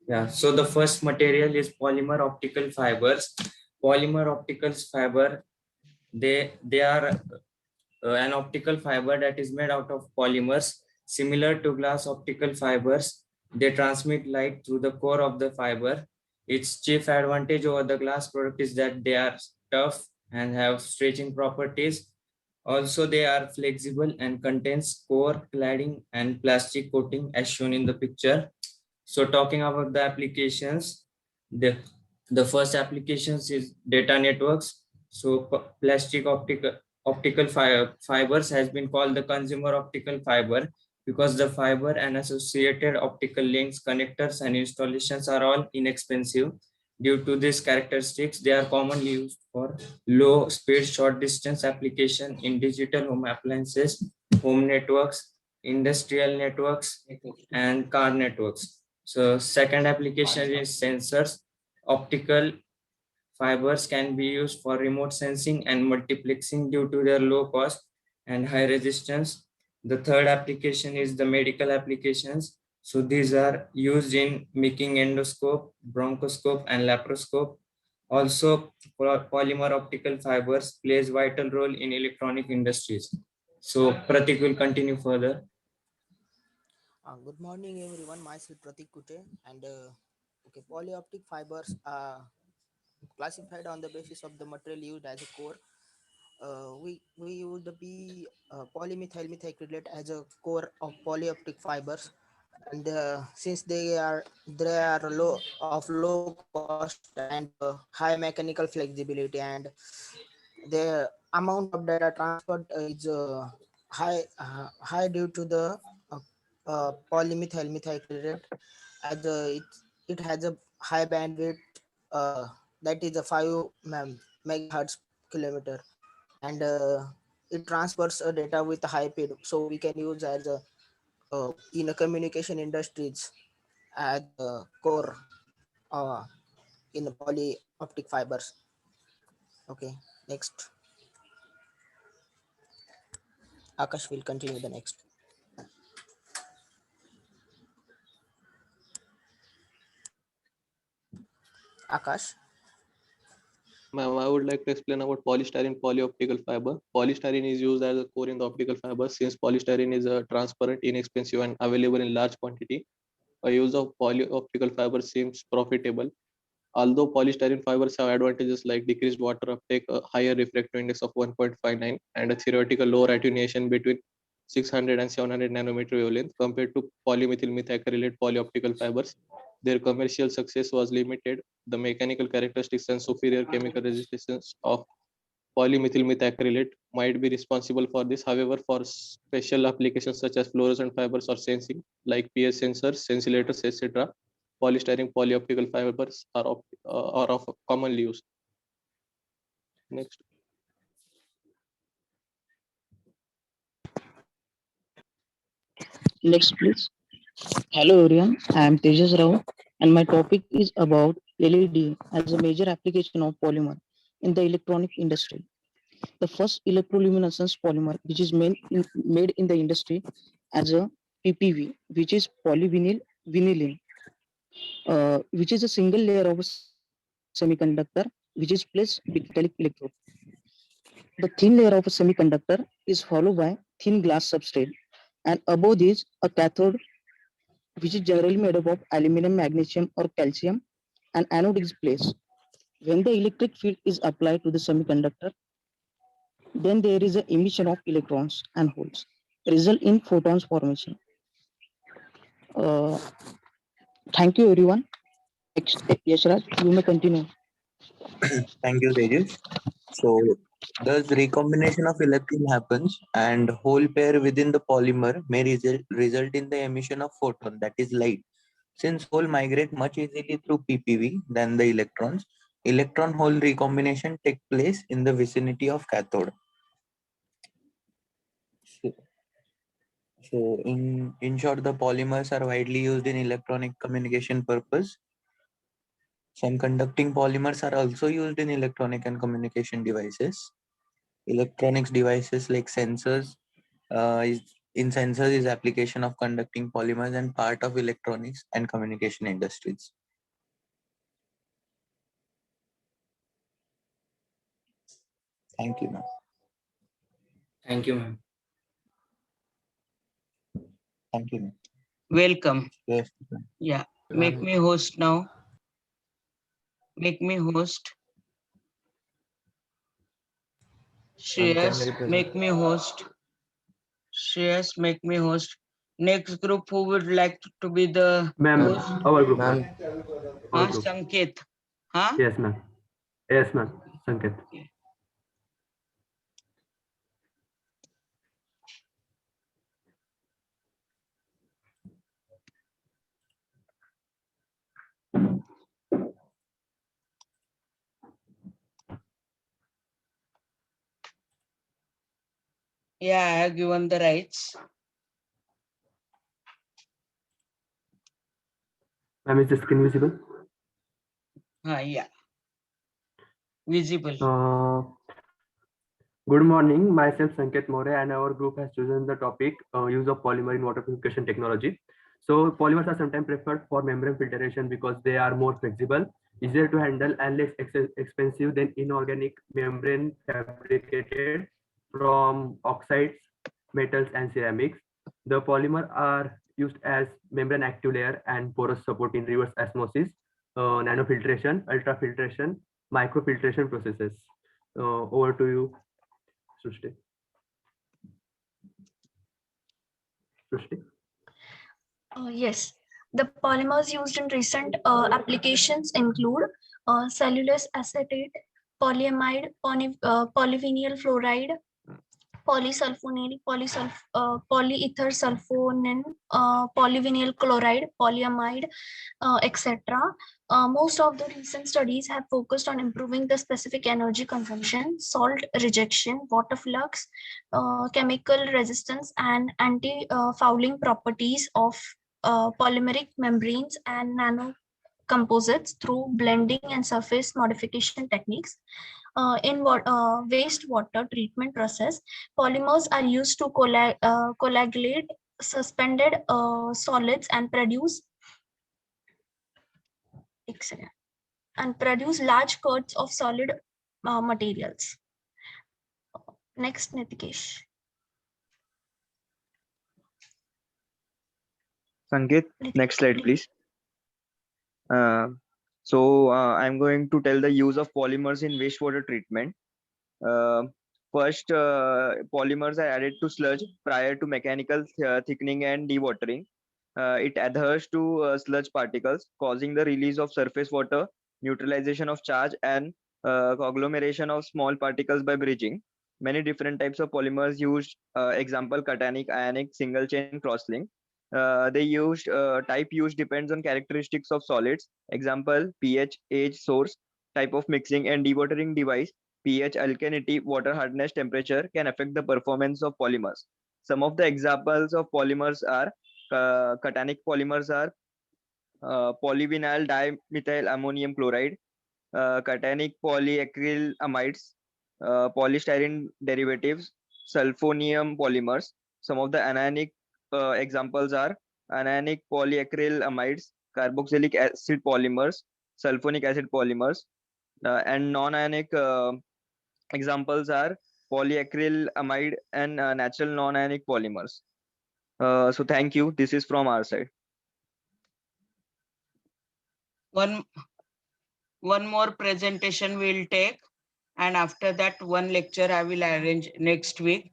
Yeah, so the first material is polymer optical fibers. Polymer optical fiber, they are an optical fiber that is made out of polymers similar to glass optical fibers. They transmit light through the core of the fiber. Its chief advantage over the glass product is that they are tough and have stretching properties. Also, they are flexible and contains core cladding and plastic coating as shown in the picture. So talking about the applications, the first applications is data networks. So plastic optical fibers has been called the consumer optical fiber because the fiber and associated optical links, connectors, and installations are all inexpensive. Due to these characteristics, they are commonly used for low speed, short distance application in digital home appliances, home networks, industrial networks, and car networks. So second application is sensors. Optical fibers can be used for remote sensing and multiplexing due to their low cost and high resistance. The third application is the medical applications. So these are used in making endoscope, bronchoscope, and laparoscope. Also, polymer optical fibers plays vital role in electronic industries. So Pratik will continue further. Good morning, everyone. Myself Pratik Kute, and okay, polyoptic fibers are classified on the basis of the material used as a core. We use the polymethyl methacrylate as a core of polyoptic fibers, and since they are low cost and high mechanical flexibility, and the amount of data transferred is high due to the polymethyl methacrylate, as it has a high bandwidth, uh, that is a 5 megahertz kilometer, and it transfers data with high speed, so we can use as a in a communication industries as a core uh, in the poly optic fibers. Okay, next. Akash will continue the next. Akash. Ma'am, I would like to explain about polystyrene polyoptical fiber. Polystyrene is used as a core in the optical fiber since polystyrene is transparent, inexpensive, and available in large quantity. A use of polyoptical fiber seems profitable. Although polystyrene fibers have advantages like decreased water uptake, a higher refractive index of 1.59, and a theoretical lower attenuation between 600 and 700 nanometer wavelength compared to polymethyl methacrylate polyoptical fibers, their commercial success was limited. The mechanical characteristics and superior chemical resistance of polymethyl methacrylate might be responsible for this. However, for special applications such as fluorescent fibers or sensing, like PS sensors, scintillators, etc., polystyrene polyoptical fibers are of commonly used. Next. Next, please. Hello, everyone. I am Tejas Rao, and my topic is about LED as a major application of polymer in the electronic industry. The first electroluminescence polymer, which is made in the industry as a PPV, which is polyvinyl vinylene, which is a single layer of a semiconductor, which is placed between metallic electrode. The thin layer of a semiconductor is followed by thin glass substrate, and above this a cathode, which is generally made up of aluminum, magnesium, or calcium, and anode is placed. When the electric field is applied to the semiconductor, then there is an emission of electrons and holes, result in photons formation. Uh, Thank you, everyone. Next, Yashraj, you may continue. Thank you, Tejas. So, thus recombination of electron happens, and hole pair within the polymer may result in the emission of photon, that is light. Since hole migrate much easily through PPV than the electrons, electron hole recombination take place in the vicinity of cathode. So in short, the polymers are widely used in electronic communication purpose. Some conducting polymers are also used in electronic and communication devices. Electronics devices like sensors, in sensors is application of conducting polymers and part of electronics and communication industries. Thank you, ma'am. Thank you, ma'am. Thank you, ma'am. Welcome. Yes. Yeah, make me host now. Make me host. Shreyas, make me host. Shreyas, make me host. Next group, who would like to be the Ma'am, host? our group. Ma'am. Our group. Sanket. Huh? Yes, ma'am. Yes, ma'am. Sanket. Yeah, I have given the rights. Ma'am, is the screen visible? Yeah. Visible. Good morning. Myself Sanket More, and our group has chosen the topic use of polymer in water purification technology. So polymers are sometimes preferred for membrane filtration because they are more flexible, easier to handle, and less expensive than inorganic membrane fabricated from oxides, metals, and ceramics. The polymer are used as membrane active layer and porous support in reverse osmosis, nanofiltration, ultrafiltration, microfiltration processes. Over to you, Srushti. Srushti. Yes, the polymers used in recent applications include cellulose acetate, polyamide, polyvinyl fluoride, polysulfonane, polyether sulfonin, polyvinyl chloride, polyamide, etc. Most of the recent studies have focused on improving the specific energy consumption, salt rejection, water flux, chemical resistance, and anti-fouling properties of polymeric membranes and nano composites through blending and surface modification techniques. In wastewater treatment process, polymers are used to coagulate suspended solids and produce large curds of solid materials. Next, Nitikesh. Sanket, next slide, please. I'm going to tell the use of polymers in wastewater treatment. First, polymers are added to sludge prior to mechanical thickening and dewatering. It adheres to sludge particles, causing the release of surface water, neutralization of charge, and agglomeration of small particles by bridging. Many different types of polymers used, example, cationic, ionic, single chain, cross-link. Type used depends on characteristics of solids. Example, pH, age, source, type of mixing, and dewatering device. pH, alkalinity, water hardness, temperature can affect the performance of polymers. Some of the examples of polymers are cationic polymers are polyvinyl dimethyl ammonium chloride, cationic polyacrylamides, polystyrene derivatives, sulfonium polymers. Some of the anionic examples are anionic polyacrylamides, carboxylic acid polymers, sulfonic acid polymers, and non-ionic examples are polyacrylamide and natural non-ionic polymers. So thank you. This is from our side. One more presentation we'll take, and after that one lecture I will arrange next week.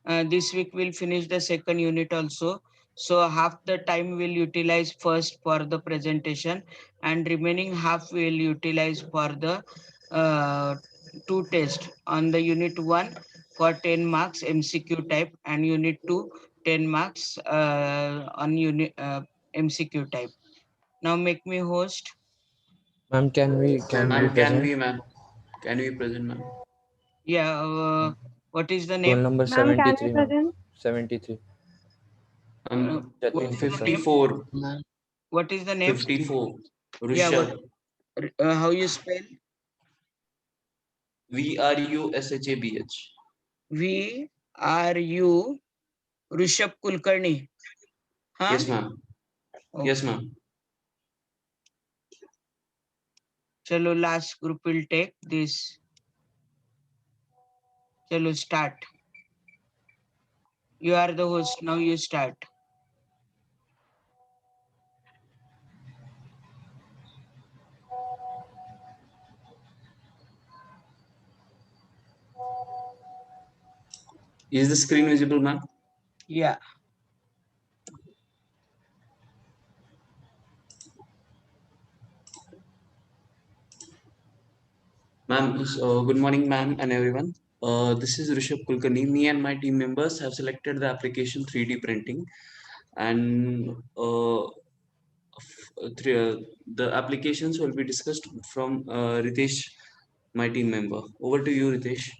This week we'll finish the second unit also. So half the time we'll utilize first for the presentation, and remaining half we'll utilize for the two tests on the unit 1 for 10 marks MCQ type, and unit 2 10 marks on unit MCQ type. Now make me host. Ma'am, can we present? Ma'am? Can we present, ma'am? Yeah. What is the Roll name? number 73. 73. 54. What is the name? 54. Yeah. Rishabh. How you spell? VRUSHABH. VRU Rishabh Kulkarni. Huh? Yes, ma'am. Okay. Yes, ma'am. Chalo, last group will take this. Chalo, start. You are the host. Now you start. Is the screen visible, ma'am? Yeah. Ma'am, good morning, ma'am, and everyone. This is Rishabh Kulkarni. Me and my team members have selected the application 3D printing, and the applications will be discussed from Ritesh, my team member. Over to you, Ritesh.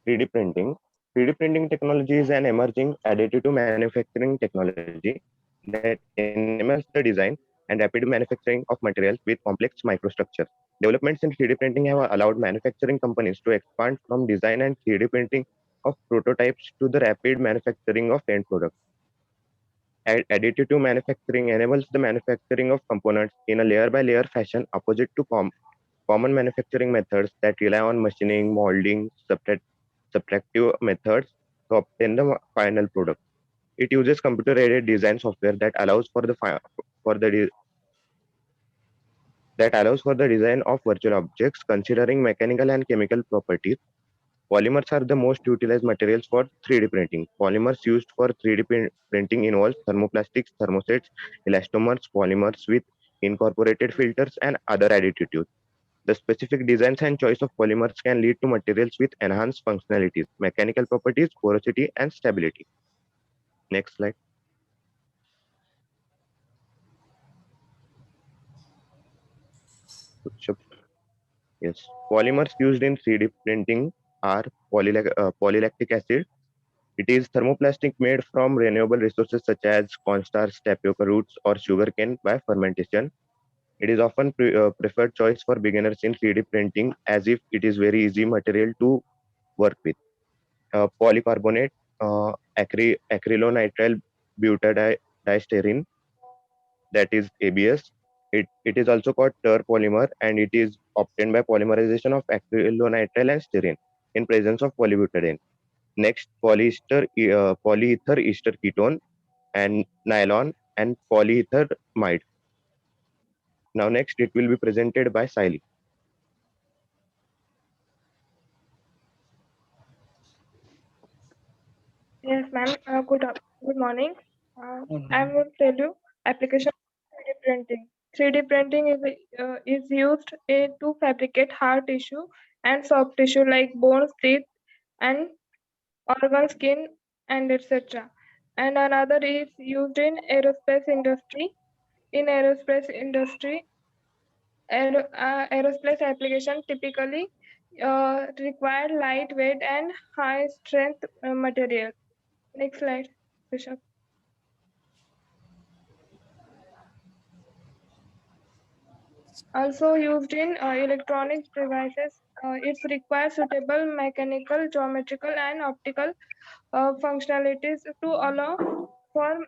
3D printing. 3D printing technology is an emerging additive manufacturing technology that enables the design and rapid manufacturing of materials with complex microstructures. Developments in 3D printing have allowed manufacturing companies to expand from design and 3D printing of prototypes to the rapid manufacturing of end products. Additive manufacturing enables the manufacturing of components in a layer-by-layer fashion, opposite to common manufacturing methods that rely on machining, molding, subtractive methods to obtain the final product. It uses computer-aided design software that allows for the design of virtual objects, considering mechanical and chemical properties. Polymers are the most utilized materials for 3D printing. Polymers used for 3D printing involve thermoplastics, thermosets, elastomers, polymers with incorporated filters, and other additives. The specific designs and choice of polymers can lead to materials with enhanced functionalities, mechanical properties, porosity, and stability. Next slide. Yes, polymers used in 3D printing are polylactic acid. It is thermoplastic made from renewable resources such as cornstarch, tapioca roots, or sugarcane by fermentation. It is often preferred choice for beginners in 3D printing as if it is very easy material to work with. Polycarbonate, acrylonitrile butadiestyrene, that is ABS. It is also called ter polymer, and it is obtained by polymerization of acrylonitrile and styrene in presence of polybutadiene. Next, polyether ester ketone and nylon and polyethermide. Now next, it will be presented by Saili. Yes, ma'am. Good morning. I will tell you application of 3D printing. 3D printing is used to fabricate hard tissue and soft tissue like bones, teeth, and organ, skin, and etc. And another is used in aerospace industry. In aerospace application typically require lightweight and high strength material. Next slide, Bishop. Also used in electronic devices, it requires suitable mechanical, geometrical, and optical functionalities to allow for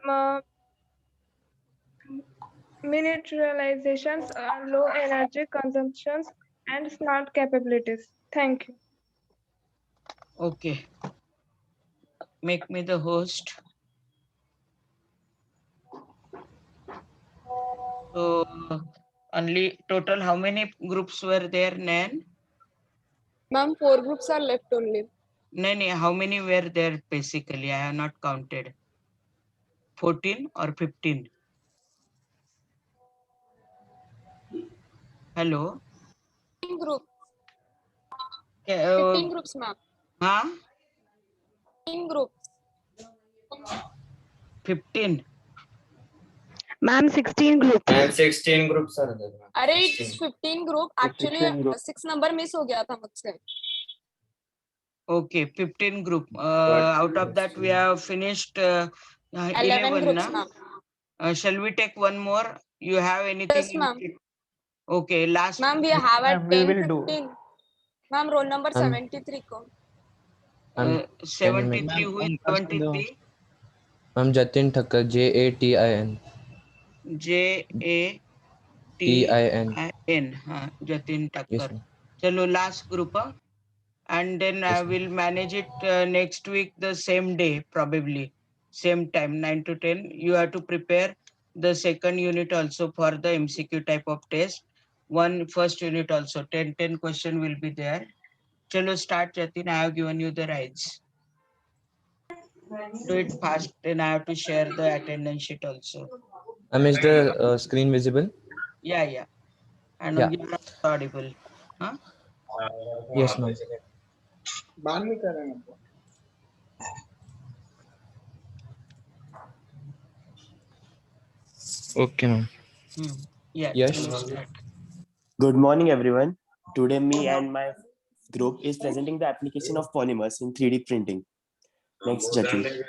miniaturizations, low energy consumptions, and smart capabilities. Thank you. Okay, make me the host. So only total how many groups were there, Nan? Ma'am, 4 groups are left only. Nani, how many were there basically? I have not counted. 14 or 15? Hello? 15 groups. Okay, 15 groups, ma'am. Huh? 15 groups. 15. Ma'am, 16 groups. Ma'am, 16 groups are there. ma'am. अरे it's 15 group. Actually 6 number miss हो गया था मुझसे. Okay, 15 group. Out of that, we have finished 11 groups, na? ma'am. Shall we take one more? You have anything? Yes, ma'am. Okay, last. Ma'am, we have at 10, will do. 15. Ma'am, roll number 73 ko. 73, who is 73? I'm Jatin Thakkar, JATIN. JATIN. Jatin Thakkar. Yes, ma'am. Chalo, last group. And then I will manage it next week, the same day, probably. Same time, 9 to 10. You have to prepare the second unit also for the MCQ type of test. First unit also, 10 question will be there. Chalo, start, Jatin. I have given you the rights. Do it fast, then I have to share the attendance sheet also. Is the screen visible? Yeah. And Yeah. you're not audible. Huh? Yes, ma'am. Okay, ma'am. Yeah. Yes. Start. Good morning, everyone. Today, me and my group is presenting the application of polymers in 3D printing. Next, Jatin.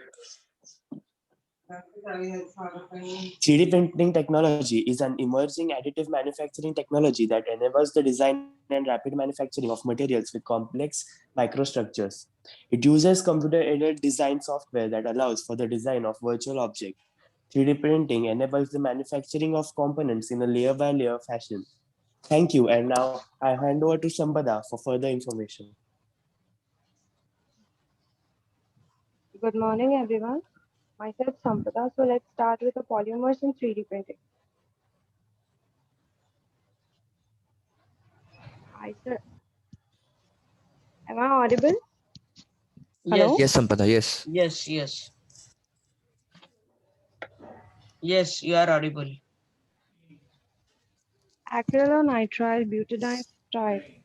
3D printing technology is an emerging additive manufacturing technology that enables the design and rapid manufacturing of materials with complex microstructures. It uses computer-aided design software that allows for the design of virtual objects. 3D printing enables the manufacturing of components in a layer-by-layer fashion. Thank you, and now I hand over to Sambada for further information. Good morning, everyone. Myself Sampada. So let's start with the polymers in 3D printing. Hi, sir. Am I audible? Hello? Yes, Sampada, yes. Yes, yes. Yes, you are audible. Acrylonitrile butadiene styrene.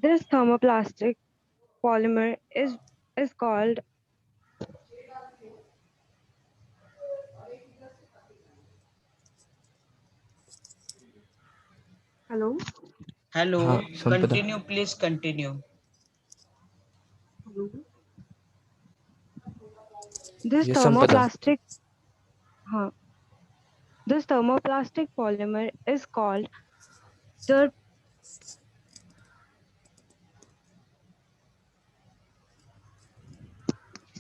This thermoplastic polymer is called hello. Hello, Sampada. continue, please continue. This Yes, Sampada. This thermoplastic polymer is called the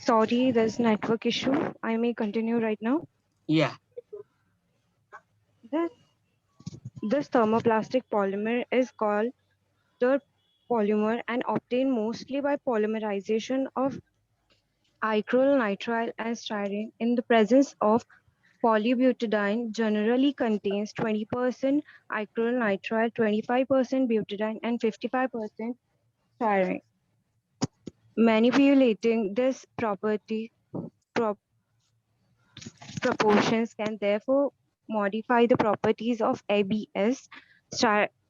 Sorry, there's network issue. I may continue right now. Yeah. This thermoplastic polymer is called dirt polymer and obtained mostly by polymerization of acrylonitrile and styrene in the presence of polybutadiene generally contains 20% acrylonitrile, 25% butadiene, and 55% styrene. Manipulating this proportions can therefore modify the properties of ABS.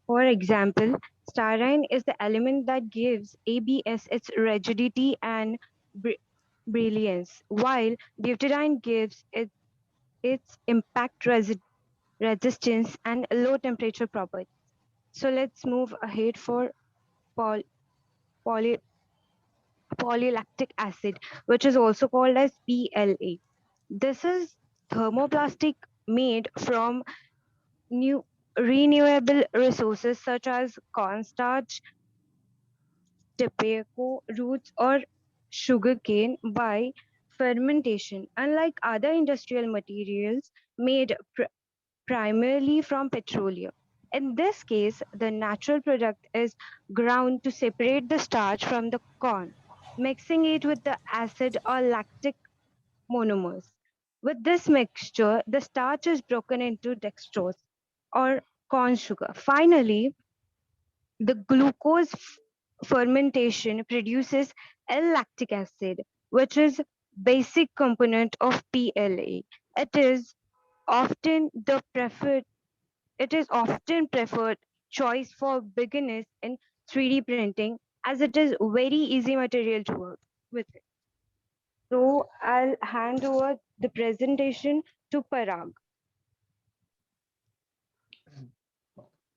For example, styrene is the element that gives ABS its rigidity and brilliance, while butadiene gives it its impact resistance and low temperature properties. So let's move ahead for polylactic acid, which is also called as PLA. This is thermoplastic made from renewable resources such as cornstarch, tobacco roots, or sugarcane by fermentation. Unlike other industrial materials made primarily from petroleum. In this case, the natural product is ground to separate the starch from the corn, mixing it with the acid or lactic monomers. With this mixture, the starch is broken into dextrose or corn sugar. Finally, the glucose fermentation produces L-lactic acid, which is basic component of PLA. It is often preferred choice for beginners in 3D printing as it is very easy material to work with. So I'll hand over the presentation to Parag.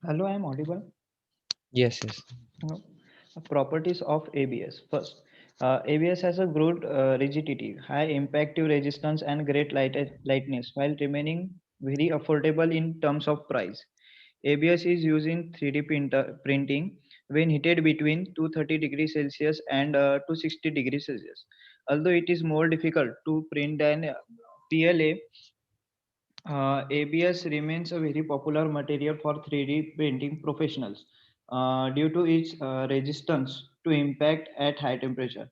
Hello, I am audible. Yes, yes. Properties of ABS. First, ABS has a good rigidity, high impactive resistance, and great lightness, while remaining very affordable in terms of price. ABS is used in 3D printing when heated between 230 degrees Celsius and 260 degrees Celsius. Although it is more difficult to print than PLA, ABS remains a very popular material for 3D printing professionals due to its resistance to impact at high temperature.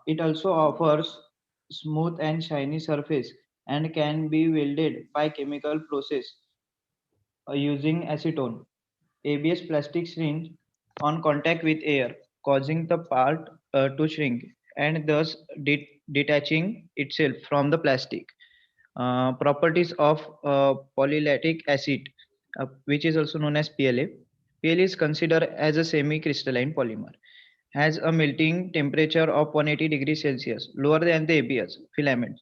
It also offers smooth and shiny surface and can be welded by chemical process using acetone. ABS plastic shrinks on contact with air, causing the part to shrink and thus detaching itself from the plastic. Properties of polylactic acid, which is also known as PLA. PLA is considered as a semi-crystalline polymer. Has a melting temperature of 180 degrees Celsius, lower than the ABS filament,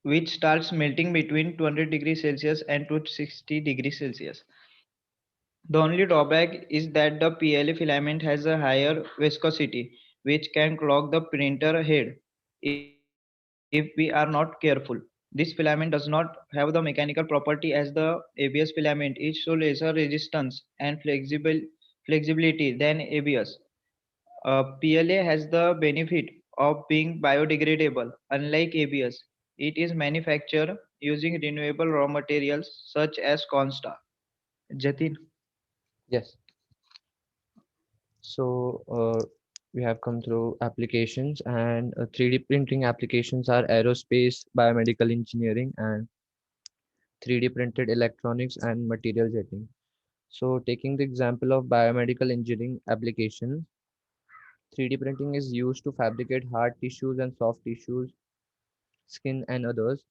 which starts melting between 200 degrees Celsius and 260 degrees Celsius. The only drawback is that the PLA filament has a higher viscosity, which can clog the printer head if we are not careful. This filament does not have the mechanical property as the ABS filament. It shows lesser resistance and flexibility than ABS. PLA has the benefit of being biodegradable. Unlike ABS, it is manufactured using renewable raw materials such as cornstarch. Jatin. Yes. So we have come through applications, and 3D printing applications are aerospace, biomedical engineering, and 3D printed electronics and material jetting. So taking the example of biomedical engineering application, 3D printing is used to fabricate hard tissues and soft tissues, skin and others.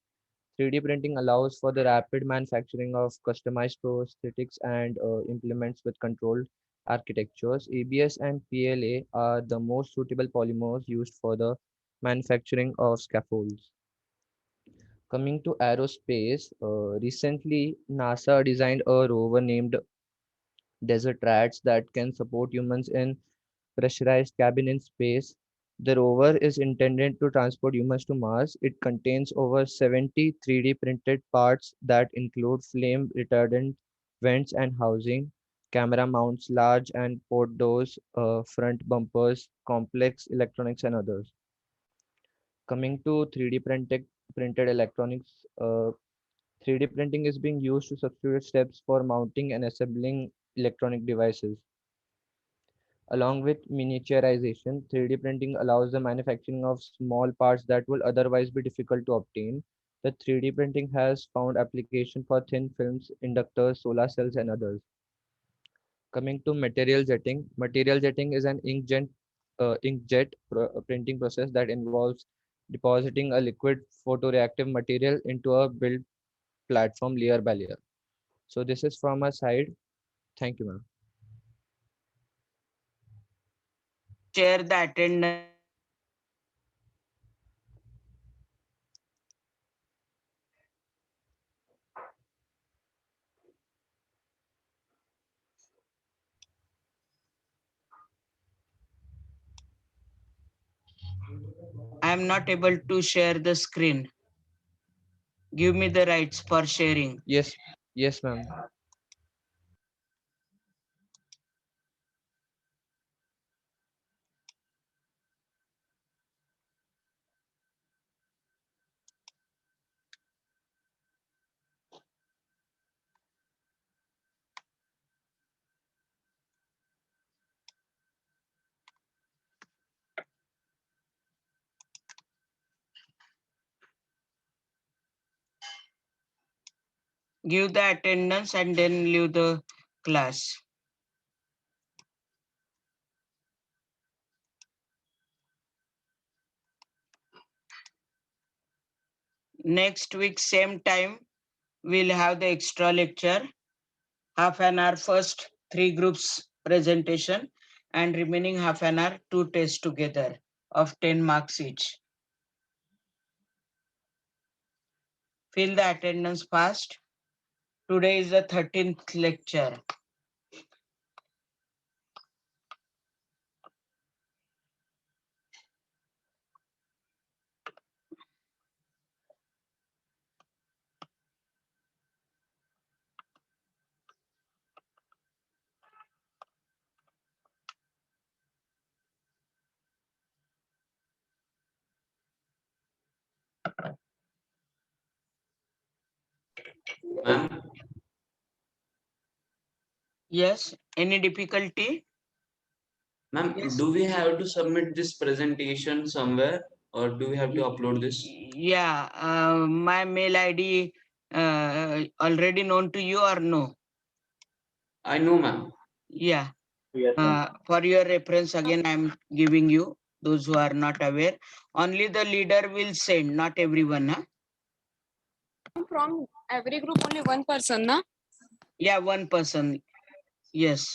3D printing allows for the rapid manufacturing of customized prosthetics and implements with controlled architectures. ABS and PLA are the most suitable polymers used for the manufacturing of scaffolds. Coming to aerospace, recently NASA designed a rover named Desert Rats that can support humans in pressurized cabin in space. The rover is intended to transport humans to Mars. It contains over 70 3D printed parts that include flame retardant vents and housing, camera mounts, large and port doors, front bumpers, complex electronics, and others. Coming to 3D printed electronics, 3D printing is being used to substitute steps for mounting and assembling electronic devices. Along with miniaturization, 3D printing allows the manufacturing of small parts that will otherwise be difficult to obtain. The 3D printing has found application for thin films, inductors, solar cells, and others. Coming to material jetting is an inkjet printing process that involves depositing a liquid photoreactive material into a built platform layer by layer. So this is from our side. Thank you, ma'am. Share the attendance. I am not able to share the screen. Give me the rights for sharing. Yes, yes, ma'am. Give the attendance and then leave the class. Next week, same time, we'll have the extra lecture. Half an hour first, 3 groups presentation, and remaining half an hour, 2 tests together of 10 marks each. Fill the attendance fast. Today is the 13th lecture. Ma'am, Yes, any difficulty? ma'am, Yes. do we have to submit this presentation somewhere, or do we have to upload this? Yeah, my mail ID already known to you or no? I know, ma'am. Yeah. Yes, ma'am. For your reference, again, I'm giving you, those who are not aware. Only the leader will send, not everyone. Huh? From every group, only one person, na? Yeah, one person. Yes.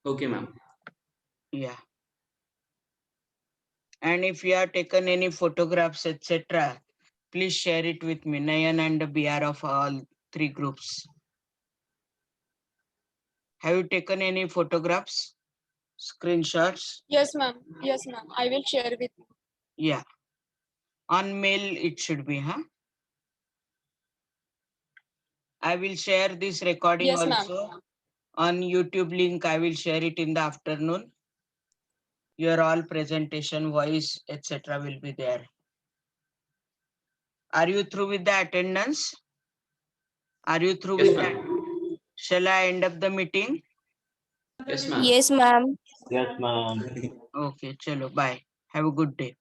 Okay, ma'am. Yeah. And if you have taken any photographs, etc., please share it with me, Nayan and the BR of all 3 groups. Have you taken any photographs? screenshots? Yes, ma'am. Yes, ma'am. I will share with you. Yeah. On mail it should be, huh? I will share this recording Yes, ma'am. also on YouTube link. I will share it in the afternoon. Your all presentation, voice, etc. will be there. Are you through with the attendance? Are you through with that? Shall I end up the meeting? Yes, ma'am. Yes, ma'am. Yes, ma'am. Okay, chalo, bye. Have a good day.